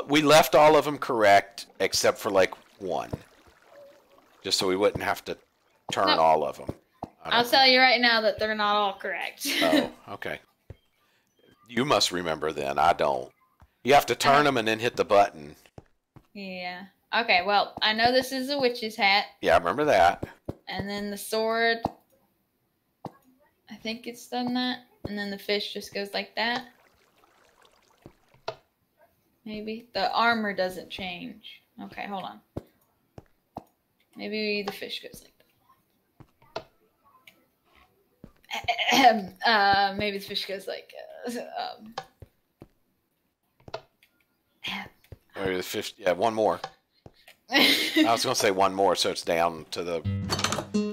we left all of them correct except for like 1. Just so we wouldn't have to turn all of them. I'll tell you right now that they're not all correct. Oh, okay. You must remember then. I don't. You have to turn them and then hit the button. Yeah. Okay, well, I know this is a witch's hat. Yeah, I remember that. And then the sword, I think it's done that. And then the fish just goes like that. Maybe. The armor doesn't change. Okay, hold on. Maybe the fish goes like that. Maybe the fish goes like... Maybe the fish... Yeah, one more. I was going to say one more, so it's down to the...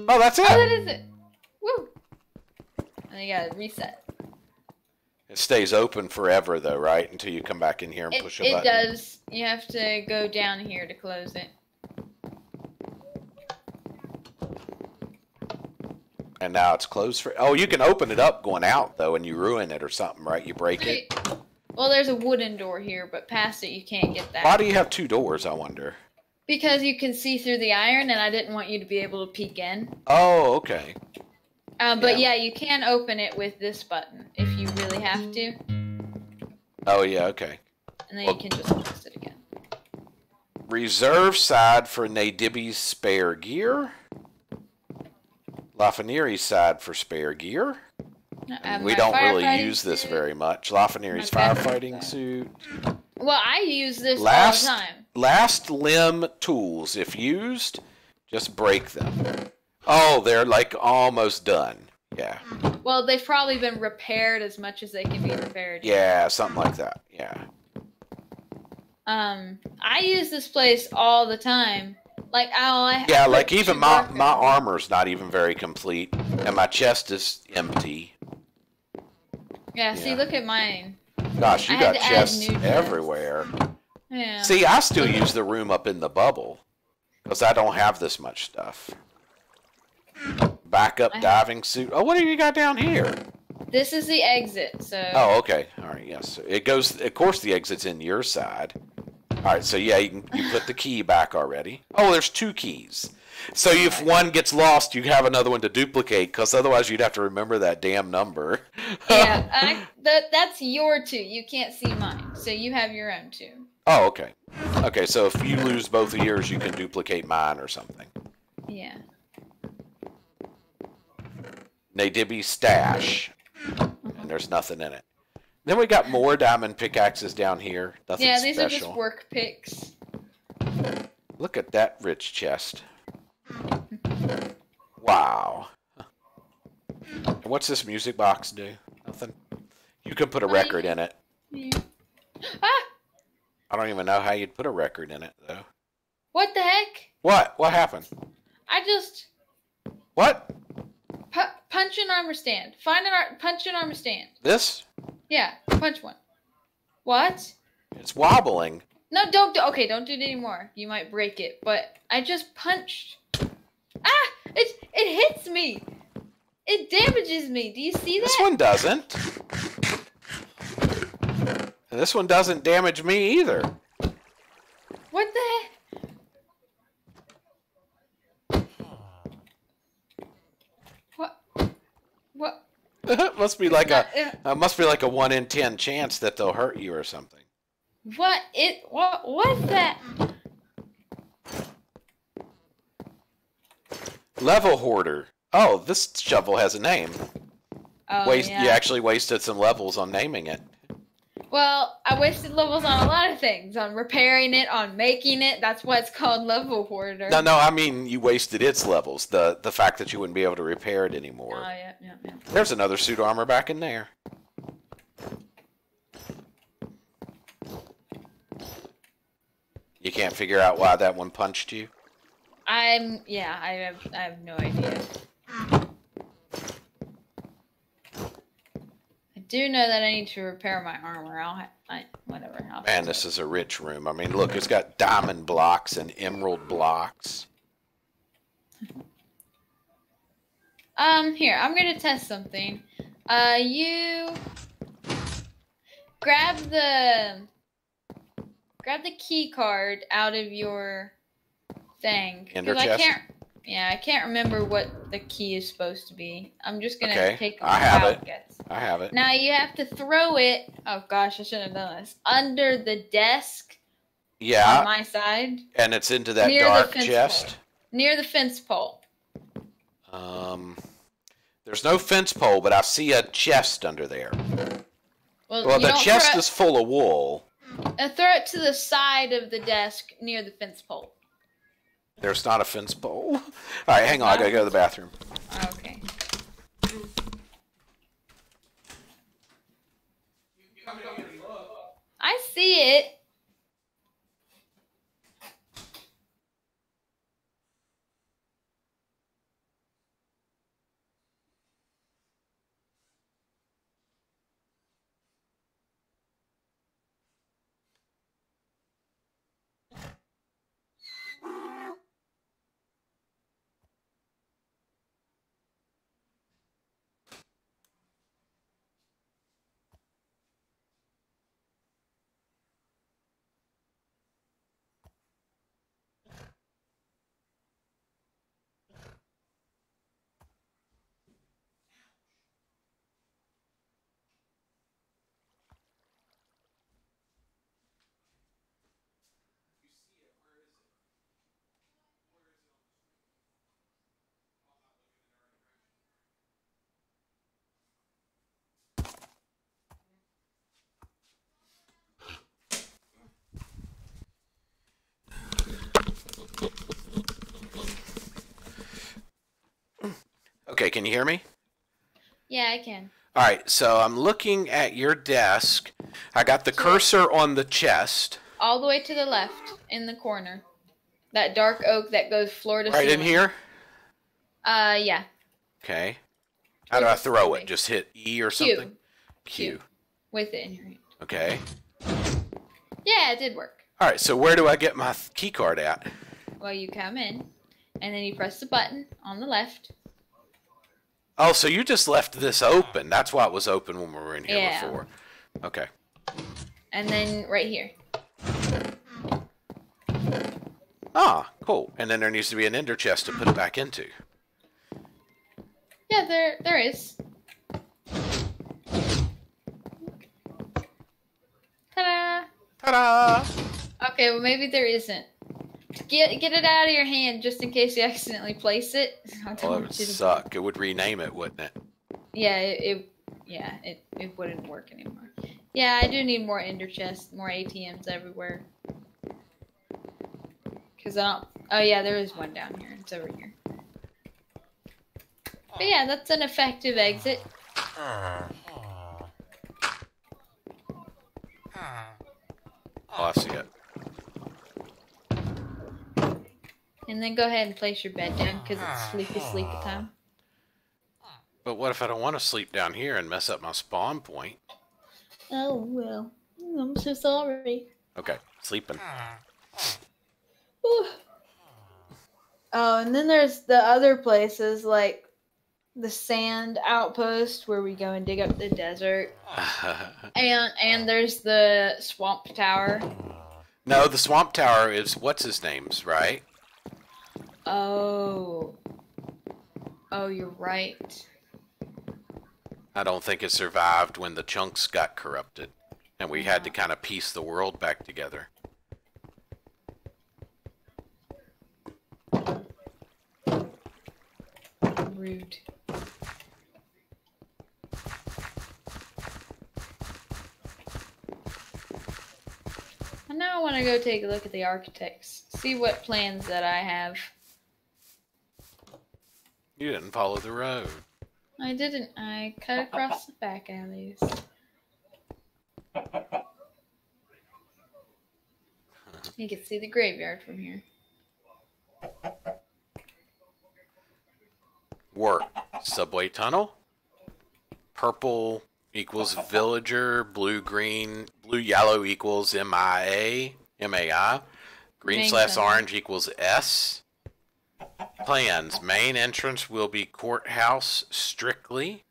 Oh, that's it! Oh, that is it! Woo! And you gotta reset. It stays open forever, though, right? Until you come back in here and push a button. It does. You have to go down here to close it. And now it's closed for... Oh, you can open it up going out, though, and you ruin it or something, right? You break it. Well, there's a wooden door here, but past it you can't get that. Why do you have 2 doors, I wonder? Because you can see through the iron, and I didn't want you to be able to peek in. Oh, okay. But yeah, you can open it with this button if you really have to. Oh, yeah, okay. And then you can just close it again. Reserve side for Nadibby's spare gear. Lafrenieri's side for spare gear. We don't really use this very much. Lafrenieri's firefighting suit. Well, I use this all the time. Last limb tools. If used, just break them. Oh, they're like almost done. Yeah. Well, they've probably been repaired as much as they can be repaired. Yeah, something like that. Yeah. I use this place all the time. Like, yeah, like even my armor's not even very complete, and my chest is empty. Yeah, see, look at mine. Gosh, you got chests everywhere. Yeah. See, I still use the room up in the bubble, because I don't have this much stuff. Backup diving suit. Oh, what do you got down here? This is the exit, so... Oh, okay. All right, yes. It goes... Of course the exit's in your side. All right, so yeah, you put the key back already. Oh, there's 2 keys. So if one gets lost, you have another one to duplicate, because otherwise you'd have to remember that damn number. Yeah, that's your 2. You can't see mine, so you have your own 2. Oh, okay. Okay, so if you lose both of yours, you can duplicate mine or something. Yeah. Nadibby stash. And there's nothing in it. Then we got more diamond pickaxes down here. Nothing yeah, these special. are just work picks. Look at that rich chest. Wow. And what's this music box do? Nothing. You can put a record in it. Yeah. Ah! I don't even know how you'd put a record in it, though. What the heck? What? What happened? I just... What? Punch an armor stand. Punch an armor stand. This? Yeah, punch one. What? It's wobbling. No, don't do. Okay, don't do it anymore. You might break it. But I just punched. Ah! It hits me. It damages me. Do you see that? This one doesn't. And this one doesn't damage me either. What the heck? What? Must be like a 1 in 10 chance that they'll hurt you or something. What's that? Level hoarder. Oh, this shovel has a name. Oh, yeah. You actually wasted some levels on naming it. Well, I wasted levels on a lot of things. On repairing it, on making it. That's why it's called level hoarder. No, I mean you wasted its levels. The fact that you wouldn't be able to repair it anymore. Oh, yeah. There's another suit armor back in there. You can't figure out why that one punched you? I have no idea. I do know that I need to repair my armor. Whatever. Man, this is a rich room. I mean, look, it's got diamond blocks and emerald blocks. Here, I'm gonna test something. You grab the key card out of your thing. Ender 'Cause chest? I can't remember what the key is supposed to be. I'm just gonna take a I have wild it. guess. I have it. Now you have to throw it. Oh gosh, I shouldn't have done this. Under the desk. On Yeah, my side. and it's into that Near the dark fence chest. pole. Near the fence pole. There's no fence pole, but I see a chest under there. Well, you the don't chest throw is full of wool. throw it to the side of the desk near the fence pole. There's not a fence pole. All right, hang on. I gotta go to the bathroom. Okay. I see it. Okay, can you hear me? Yeah, I can. All right, so I'm looking at your desk. I got the cursor on the chest. All the way to the left in the corner. That dark oak that goes floor to Right ceiling. in here? Yeah. Okay. How do I throw it? Just hit E or something? Q. With it in your hand. Okay. Yeah, it did work. All right, so where do I get my key card at? Well, you come in, and then you press the button on the left. Oh, so you just left this open. That's why it was open when we were in here Yeah. before. Okay. And then right here. Ah, cool. And then there needs to be an ender chest to put it back into. Yeah, there is. Ta-da! Ta-da! Okay, well maybe there isn't. Get it out of your hand just in case you accidentally place it. I don't Well, it want would you to- suck. It would rename it, wouldn't it? Yeah, it wouldn't work anymore. Yeah, I do need more ender chests, more ATMs everywhere. Cause I don't. Oh yeah, there is one down here. It's over here. But yeah, that's an effective exit. Oh, I see it. And then go ahead and place your bed down because it's sleepy time. But what if I don't want to sleep down here and mess up my spawn point? Oh well, I'm so sorry. Okay. Sleeping. Whew. Oh, and then there's the other places like the sand outpost where we go and dig up the desert. And there's the swamp tower. No, the swamp tower is what's his name's, right? Oh. Oh, you're right. I don't think it survived when the chunks got corrupted, and we had to kind of piece the world back together. Rude. And now I want to go take a look at the architects. See what plans that I have. You didn't follow the road. I didn't. I cut across the back alleys. You can see the graveyard from here. Work. Subway tunnel. Purple equals villager. Blue yellow equals MIA. MAI. Green/orange equals S. Plans. Main entrance will be courthouse strictly.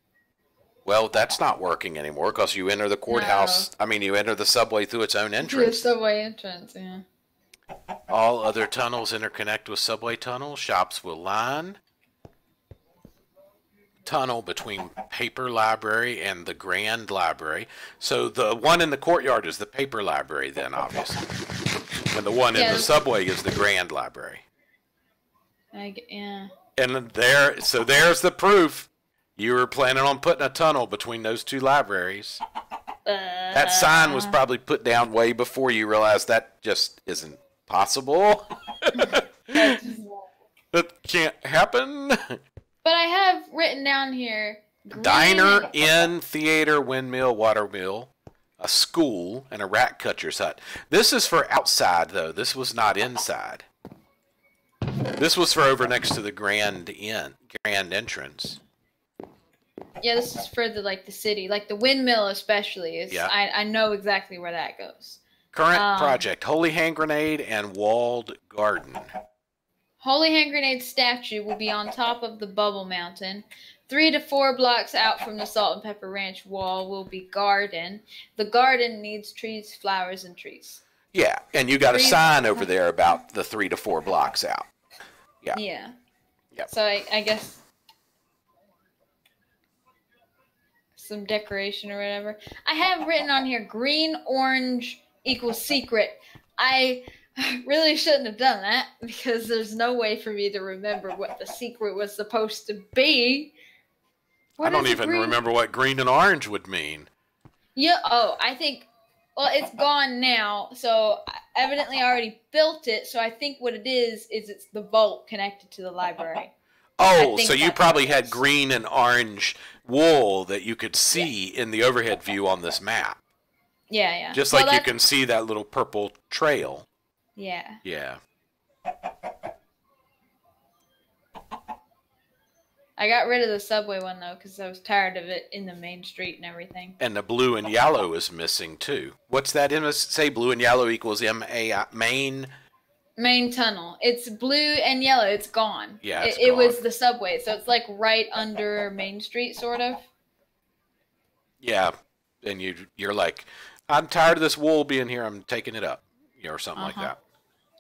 Well, that's not working anymore because you enter the courthouse. No. I mean, you enter the subway through its own entrance. Through a subway entrance, yeah. All other tunnels interconnect with subway tunnels. Shops will line. Tunnel between paper library and the grand library. So the one in the courtyard is the paper library then, obviously. And the one in the subway is the grand library. Yeah. And there's the proof. You were planning on putting a tunnel between those two libraries. That sign was probably put down way before you realized that just isn't possible. That can't happen. But I have written down here. Diner, inn, theater, windmill, watermill, a school, and a rat catcher's hut. This is for outside, though. This was not inside. This was for over next to the grand entrance. Yeah, this is for the city, like the windmill especially. I know exactly where that goes. Current project: Holy Hand Grenade and walled garden. Holy Hand Grenade statue will be on top of the Bubble Mountain. 3 to 4 blocks out from the Salt and Pepper Ranch wall will be garden. The garden needs trees, flowers, and trees. Yeah, and you got a sign over there about the 3 to 4 blocks out. Yeah. Yeah. Yep. So I guess some decoration or whatever. I have written on here green, orange equals secret. I really shouldn't have done that because there's no way for me to remember what the secret was supposed to be. I don't even remember what green and orange would mean. Yeah. Oh, I think. Well, it's gone now, so evidently I already built it. So I think what it is it's the vault connected to the library. Oh, so you probably had green and orange wool that you could see in the overhead view on this map. Yeah, yeah. Just like you can see that little purple trail. Yeah. Yeah. I got rid of the subway one, though, because I was tired of it in the main street and everything. And the blue and yellow is missing, too. What's that? Say blue and yellow equals main tunnel. It's blue and yellow. It's gone. Yeah, it was the subway, so it's like right under Main Street, sort of. Yeah, and you're like, I'm tired of this wool being here. I'm taking it up, or something like that.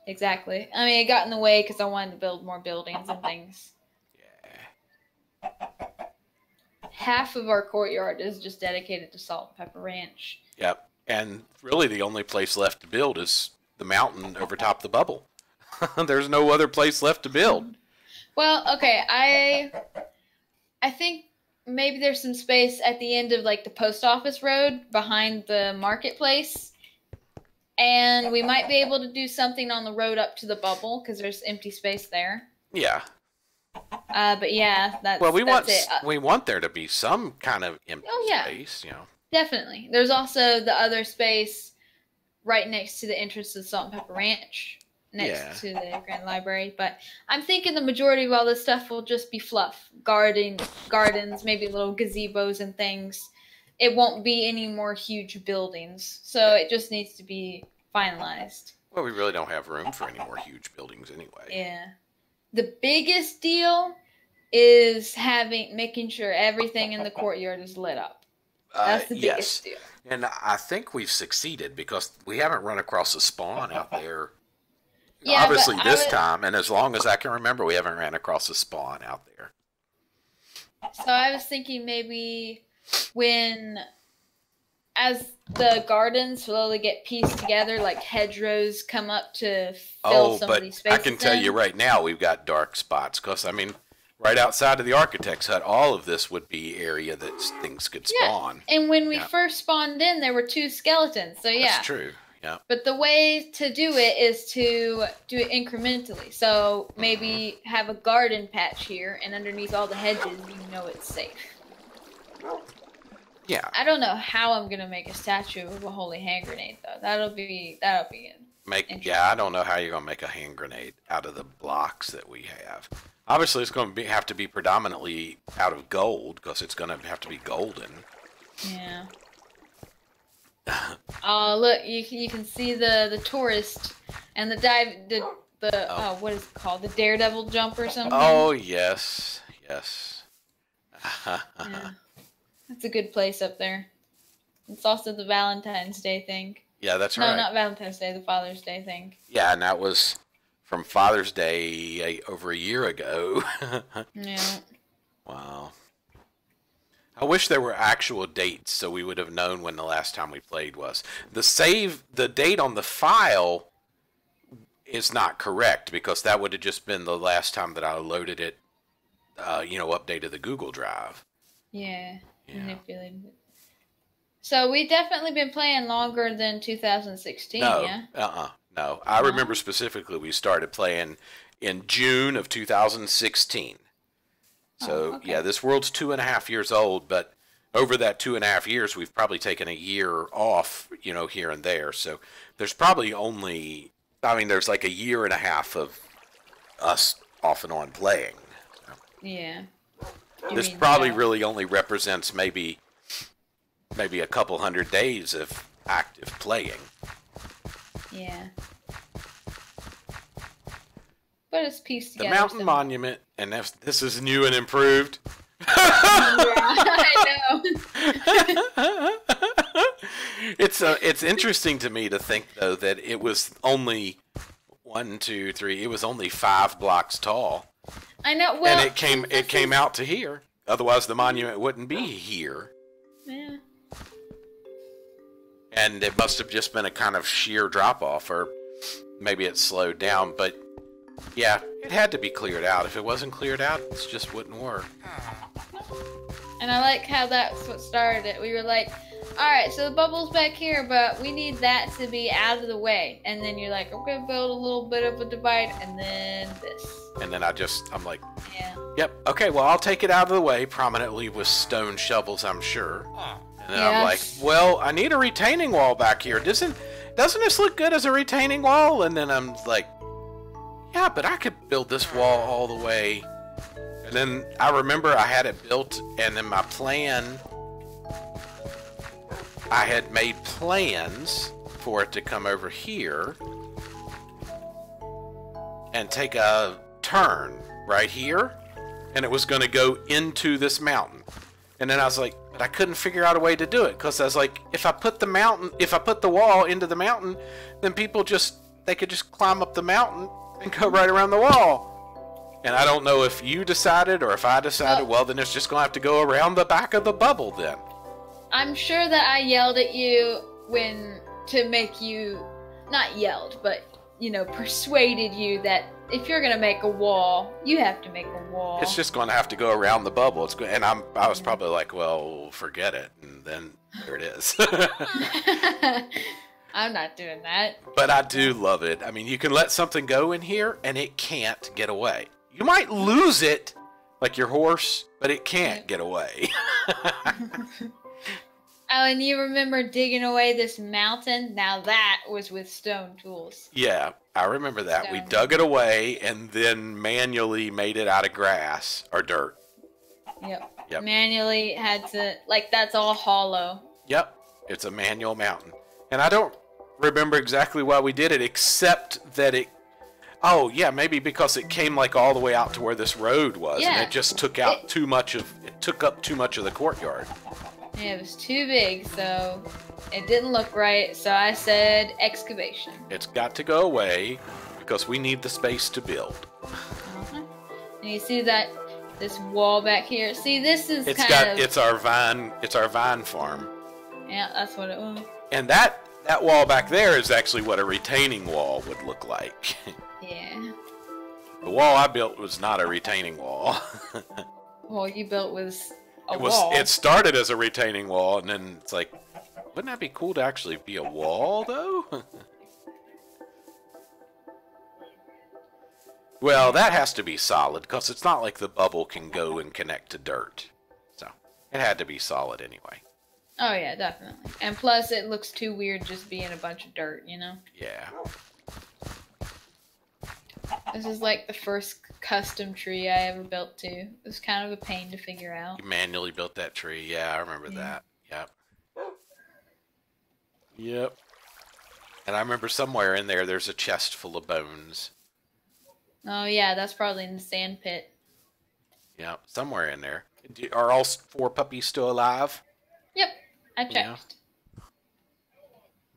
Exactly. I mean, it got in the way because I wanted to build more buildings and things. Half of our courtyard is just dedicated to Salt and Pepper Ranch. Yep. And really the only place left to build is the mountain over top the bubble. There's no other place left to build. Well, okay, I think maybe there's some space at the end of the post office road behind the marketplace. And we might be able to do something on the road up to the bubble because there's empty space there. Yeah. But yeah, that's it. We want there to be some kind of empty space, Definitely. There's also the other space right next to the entrance to the Salt and Pepper Ranch, next to the Grand Library. But I'm thinking the majority of all this stuff will just be fluff. Gardens, maybe little gazebos and things. It won't be any more huge buildings. So it just needs to be finalized. Well, we really don't have room for any more huge buildings anyway. Yeah. The biggest deal is making sure everything in the courtyard is lit up. That's the biggest deal. And I think we've succeeded because we haven't run across a spawn out there. Yeah, obviously this time, and as long as I can remember, we haven't ran across a spawn out there. So I was thinking maybe as the gardens slowly get pieced together, like hedgerows come up to fill some of these spaces. I can tell you right now, we've got dark spots because, I mean, right outside of the architect's hut, all of this would be area that things could spawn. Yeah. And when we first spawned in, there were 2 skeletons. So yeah, that's true. Yeah. But the way to do it is to do it incrementally. So maybe have a garden patch here, and underneath all the hedges, you know it's safe. Yeah. I don't know how I'm gonna make a statue of a holy hand grenade though. That'll be good. Yeah, I don't know how you're gonna make a hand grenade out of the blocks that we have. Obviously, it's going to have to be predominantly out of gold because it's going to have to be golden. Yeah. Oh, look! You can see the tourist and the what is it called? The daredevil jump or something. Oh yes, yes. Yeah. That's a good place up there. It's also the Valentine's Day thing. Yeah, that's right. No, not Valentine's Day. The Father's Day thing. Yeah, and that was from Father's Day over a year ago. Yeah. Wow. I wish there were actual dates so we would have known when the last time we played was. The date on the file is not correct because that would have just been the last time that I loaded it, updated the Google Drive. Yeah. Manipulated it. So we've definitely been playing longer than 2016, yeah? No. I remember specifically we started playing in June of 2016. So, yeah, this world's 2.5 years old, but over that 2.5 years, we've probably taken a year off, here and there. So there's probably there's like a year and a half of us off and on playing. So. Yeah. This probably really only represents maybe a couple hundred days of active playing. Yeah. But it's pieced together. The mountain monument, and this is new and improved. I know. It's interesting to me to think though that it was only 1, 2, 3. It was only 5 blocks tall. I know. Well, and it came out to here. Otherwise, the monument wouldn't be here. Yeah. And it must have just been a kind of sheer drop off, or maybe it slowed down. But yeah, it had to be cleared out. If it wasn't cleared out, it just wouldn't work. And I like how that's what started it. We were like, all right, so the bubble's back here, but we need that to be out of the way. And then you're like, I'm going to build a little bit of a divide, and then this. And then I'm like, yeah. Yep, okay, well, I'll take it out of the way, prominently with stone shovels, I'm sure. And then I'm like, well, I need a retaining wall back here. Doesn't this look good as a retaining wall? And then I'm like, yeah, but I could build this wall all the way. And then I remember I had it built, and then my plan, I had made plans for it to come over here and take a turn right here, and it was going to go into this mountain. And then I was like, but I couldn't figure out a way to do it, because I was like, if I put the wall into the mountain, then they could just climb up the mountain and go right around the wall. And I don't know if you decided or if I decided, well, then it's just going to have to go around the back of the bubble then. I'm sure that I yelled at you to make you, not yelled, but, persuaded you that if you're going to make a wall, you have to make a wall. It's just going to have to go around the bubble. I was probably like, well, forget it. And then there it is. I'm not doing that. But I do love it. I mean, you can let something go in here and it can't get away. You might lose it, like your horse, but it can't get away. Oh, and you remember digging away this mountain? Now that was with stone tools. Yeah, I remember that. We dug it away and then manually made it out of grass or dirt. Yep. Manually had to, that's all hollow. Yep. It's a manual mountain. And I don't remember exactly why we did it, except that it... Oh, yeah, maybe because it came like all the way out to where this road was, and Yeah. it just took out too much of... It took up too much of the courtyard. Yeah, it was too big, so it didn't look right, so I said excavation. It's got to go away because we need the space to build. Uh-huh. And you see that this wall back here? See, this is It's our vine farm. Yeah, that's what it was. And that wall back there is actually what a retaining wall would look like. Yeah. The wall I built was not a retaining wall. Well, you built was a It wall. It started as a retaining wall, and then it's like, wouldn't that be cool to actually be a wall, though? Well, that has to be solid, because it's not like the bubble can go and connect to dirt. So, it had to be solid anyway. Oh yeah, definitely. And plus, it looks too weird just being a bunch of dirt, you know? Yeah. This is like the first custom tree I ever built too. It was kind of a pain to figure out. You manually built that tree. Yeah, I remember that. Yep. Yep. And I remember somewhere in there's a chest full of bones. Oh yeah, that's probably in the sand pit. Yep, somewhere in there. Are all 4 puppies still alive? Yep, I checked. Yeah.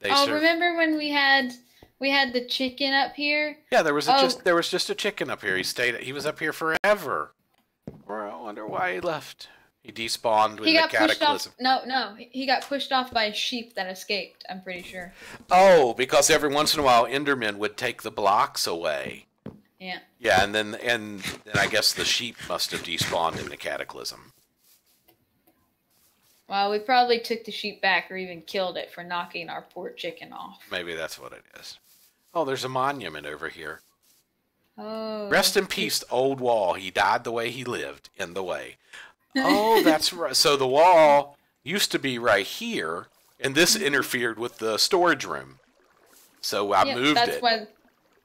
They Oh, sur- remember when we had the chicken up here? Yeah, there was Oh. just a chicken up here. He was up here forever. I wonder why he left. He despawned with He the got pushed cataclysm. off. No, he got pushed off by a sheep that escaped. I'm pretty sure. Oh, because every once in a while Endermen would take the blocks away. Yeah. Yeah, and then I guess the sheep must have despawned in the cataclysm. Well, we probably took the sheep back or even killed it for knocking our poor chicken off. Maybe that's what it is. Oh, there's a monument over here. Oh. Rest in peace, old wall. He died the way he lived, in the way. Oh, that's right. So the wall used to be right here, and this interfered with the storage room. So I moved that's it. Why,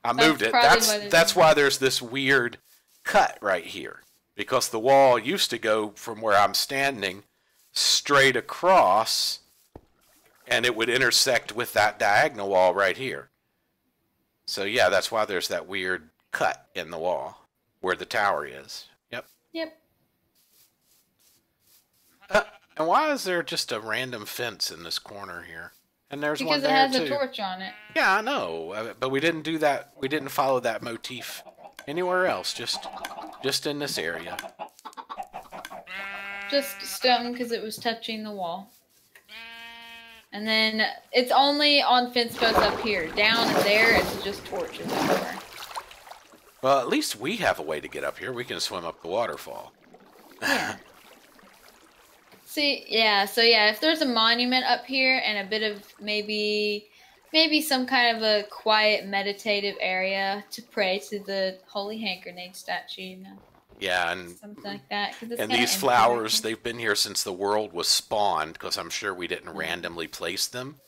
I moved it. That's why there's this weird cut right here. Because the wall used to go from where I'm standing straight across, and it would intersect with that diagonal wall right here. So yeah, that's why there's that weird cut in the wall where the tower is. Yep. Yep. And why is there just a random fence in this corner here? And there's Because one it there has too. a torch on it. Yeah, I know, but we didn't do that. We didn't follow that motif anywhere else. Just in this area. Just stone because it was touching the wall. And then it's only on fence posts up here. Down there, it's just torches everywhere. Well, at least we have a way to get up here. We can swim up the waterfall. Yeah. See, yeah, so yeah, if there's a monument up here and a bit of maybe some kind of a quiet meditative area to pray to the Holy Hand Grenade statue, you know, Yeah, and something like that. 'Cause it's and kinda these empty flowers, right they've been here since the world was spawned, because I'm sure we didn't randomly place them.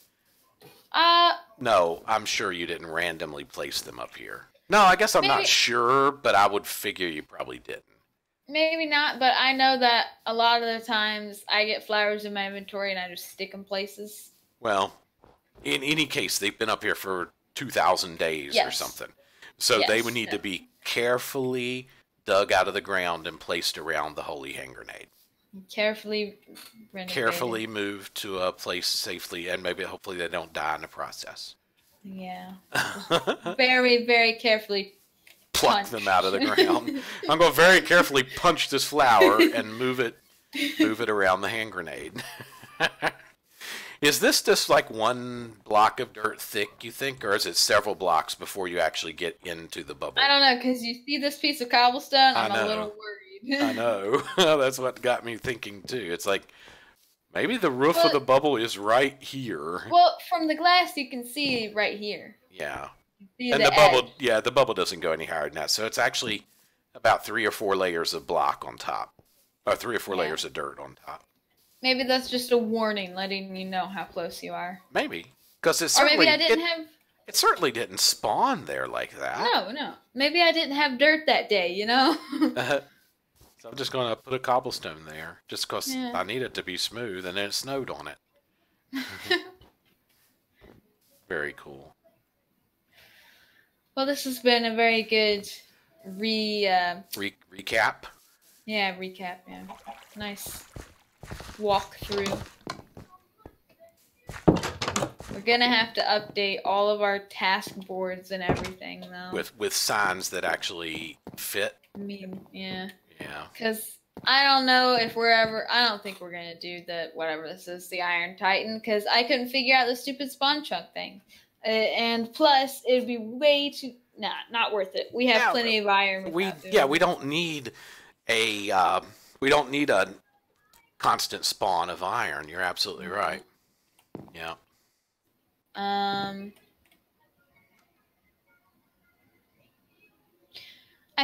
now. No, I'm sure you didn't randomly place them up here. No, I guess I'm not Maybe- sure, but I would figure you probably didn't. Maybe not, but I know that a lot of the times I get flowers in my inventory and I just stick them places. Well, in any case, they've been up here for 2,000 days or Yes. something. So they Yes, would need yeah. to be carefully dug out of the ground and placed around the Holy Hand Grenade. Carefully renovated. Carefully moved to a place safely, and maybe hopefully they don't die in the process. Yeah. Very, very carefully. Pluck Punch. them out of the ground. I'm going to very carefully punch this flower and move it around the hand grenade. Is this just like one block of dirt thick, you think, or is it several blocks before you actually get into the bubble? I don't know, because you see this piece of cobblestone, I'm I a know. little worried. I know. That's what got me thinking too. It's like maybe the roof of Well- the bubble is right here. Well, from the glass you can see right here. Yeah. See And the the bubble, edge. yeah, the bubble doesn't go any higher than that. So it's actually about 3 or 4 layers of block on top, or 3 or 4 Yeah. layers of dirt on top. Maybe that's just a warning, letting you know how close you are. Maybe because it Or certainly maybe I didn't have. it certainly didn't spawn there like that. No. Maybe I didn't have dirt that day, you know? So I'm just going to put a cobblestone there just because Yeah. I need it to be smooth, and then it snowed on it. Very cool. Well, this has been a very good Recap. yeah, recap, yeah. Nice walkthrough. We're gonna have to update all of our task boards and everything, though. With signs that actually fit. I mean, yeah. Yeah. Because I don't know if we're ever. I don't think we're gonna do the whatever this is, the Iron Titan, because I couldn't figure out the stupid spawn chunk thing. And plus, it'd be way too. Nah, not worth it. We have plenty of iron. We don't need a constant spawn of iron. You're absolutely right. Yeah. I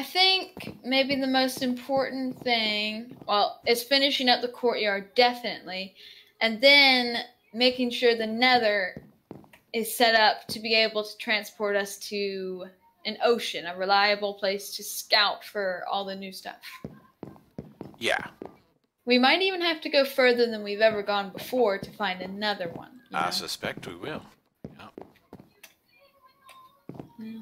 think maybe the most important thing, well, is finishing up the courtyard, definitely, and then making sure the Nether is set up to be able to transport us to an ocean, a reliable place to scout for all the new stuff. Yeah. We might even have to go further than we've ever gone before to find another one. I suspect we will. Yeah.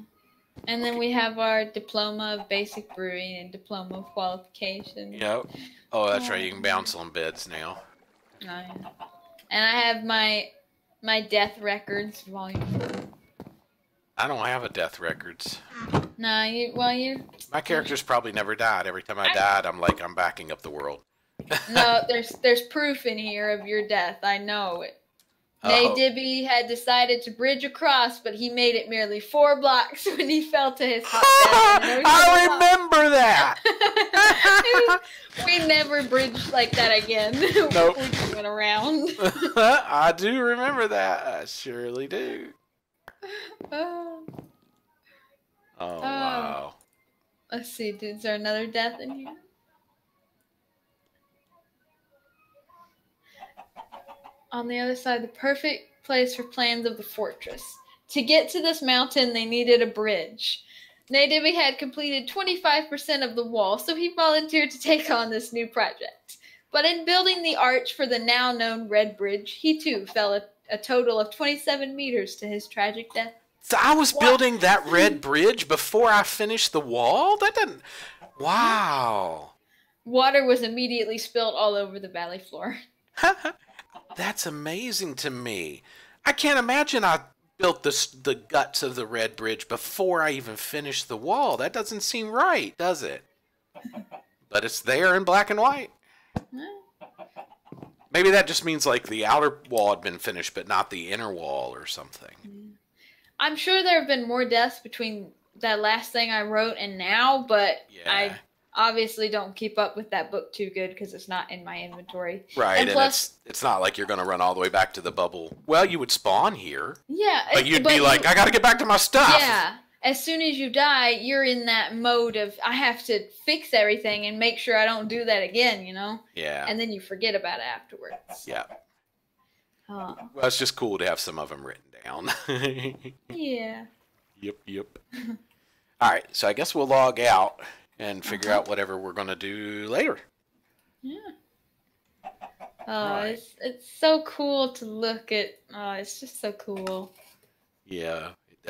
And then we have our diploma of basic brewing and diploma of qualification. Yep. Oh, that's right. You can bounce on beds now. Oh, yeah. And I have my death records volume. I don't have a death records. No, you. My character's probably never died. Every time I died, I'm like, I'm backing up the world. No, there's proof in here of your death. I know it. Naydibby had decided to bridge across, but he made it merely 4 blocks when he fell to his hot death. I remember that! We never bridged like that again. Nope. We just went around. I do remember that. I surely do. Oh, wow. Let's see, is there another death in here? On the other side, the perfect place for plans of the fortress. To get to this mountain, they needed a bridge. Naydibby had completed 25% of the wall, so he volunteered to take on this new project. But in building the arch for the now-known Red Bridge, he too fell a total of 27 meters to his tragic death. So I was building that red bridge before I finished the wall? That doesn't... Wow. Water was immediately spilled all over the valley floor. That's amazing to me. I can't imagine I built the guts of the red bridge before I even finished the wall. That doesn't seem right, does it? But it's there in black and white. Maybe that just means like the outer wall had been finished, but not the inner wall or something. I'm sure there have been more deaths between that last thing I wrote and now, but yeah. I obviously don't keep up with that book too good because it's not in my inventory. Right, and plus, it's not like you're going to run all the way back to the bubble. Well, you would spawn here. Yeah. But you'd be like, I got to get back to my stuff. Yeah. As soon as you die, you're in that mode of, I have to fix everything and make sure I don't do that again, you know? Yeah. And then you forget about it afterwards. Yeah. Oh. Well, it's just cool to have some of them written down. Yeah. Yep. All right, so I guess we'll log out and figure out whatever we're going to do later. Yeah. Oh, right. It's so cool to look at. Oh, it's just so cool. Yeah.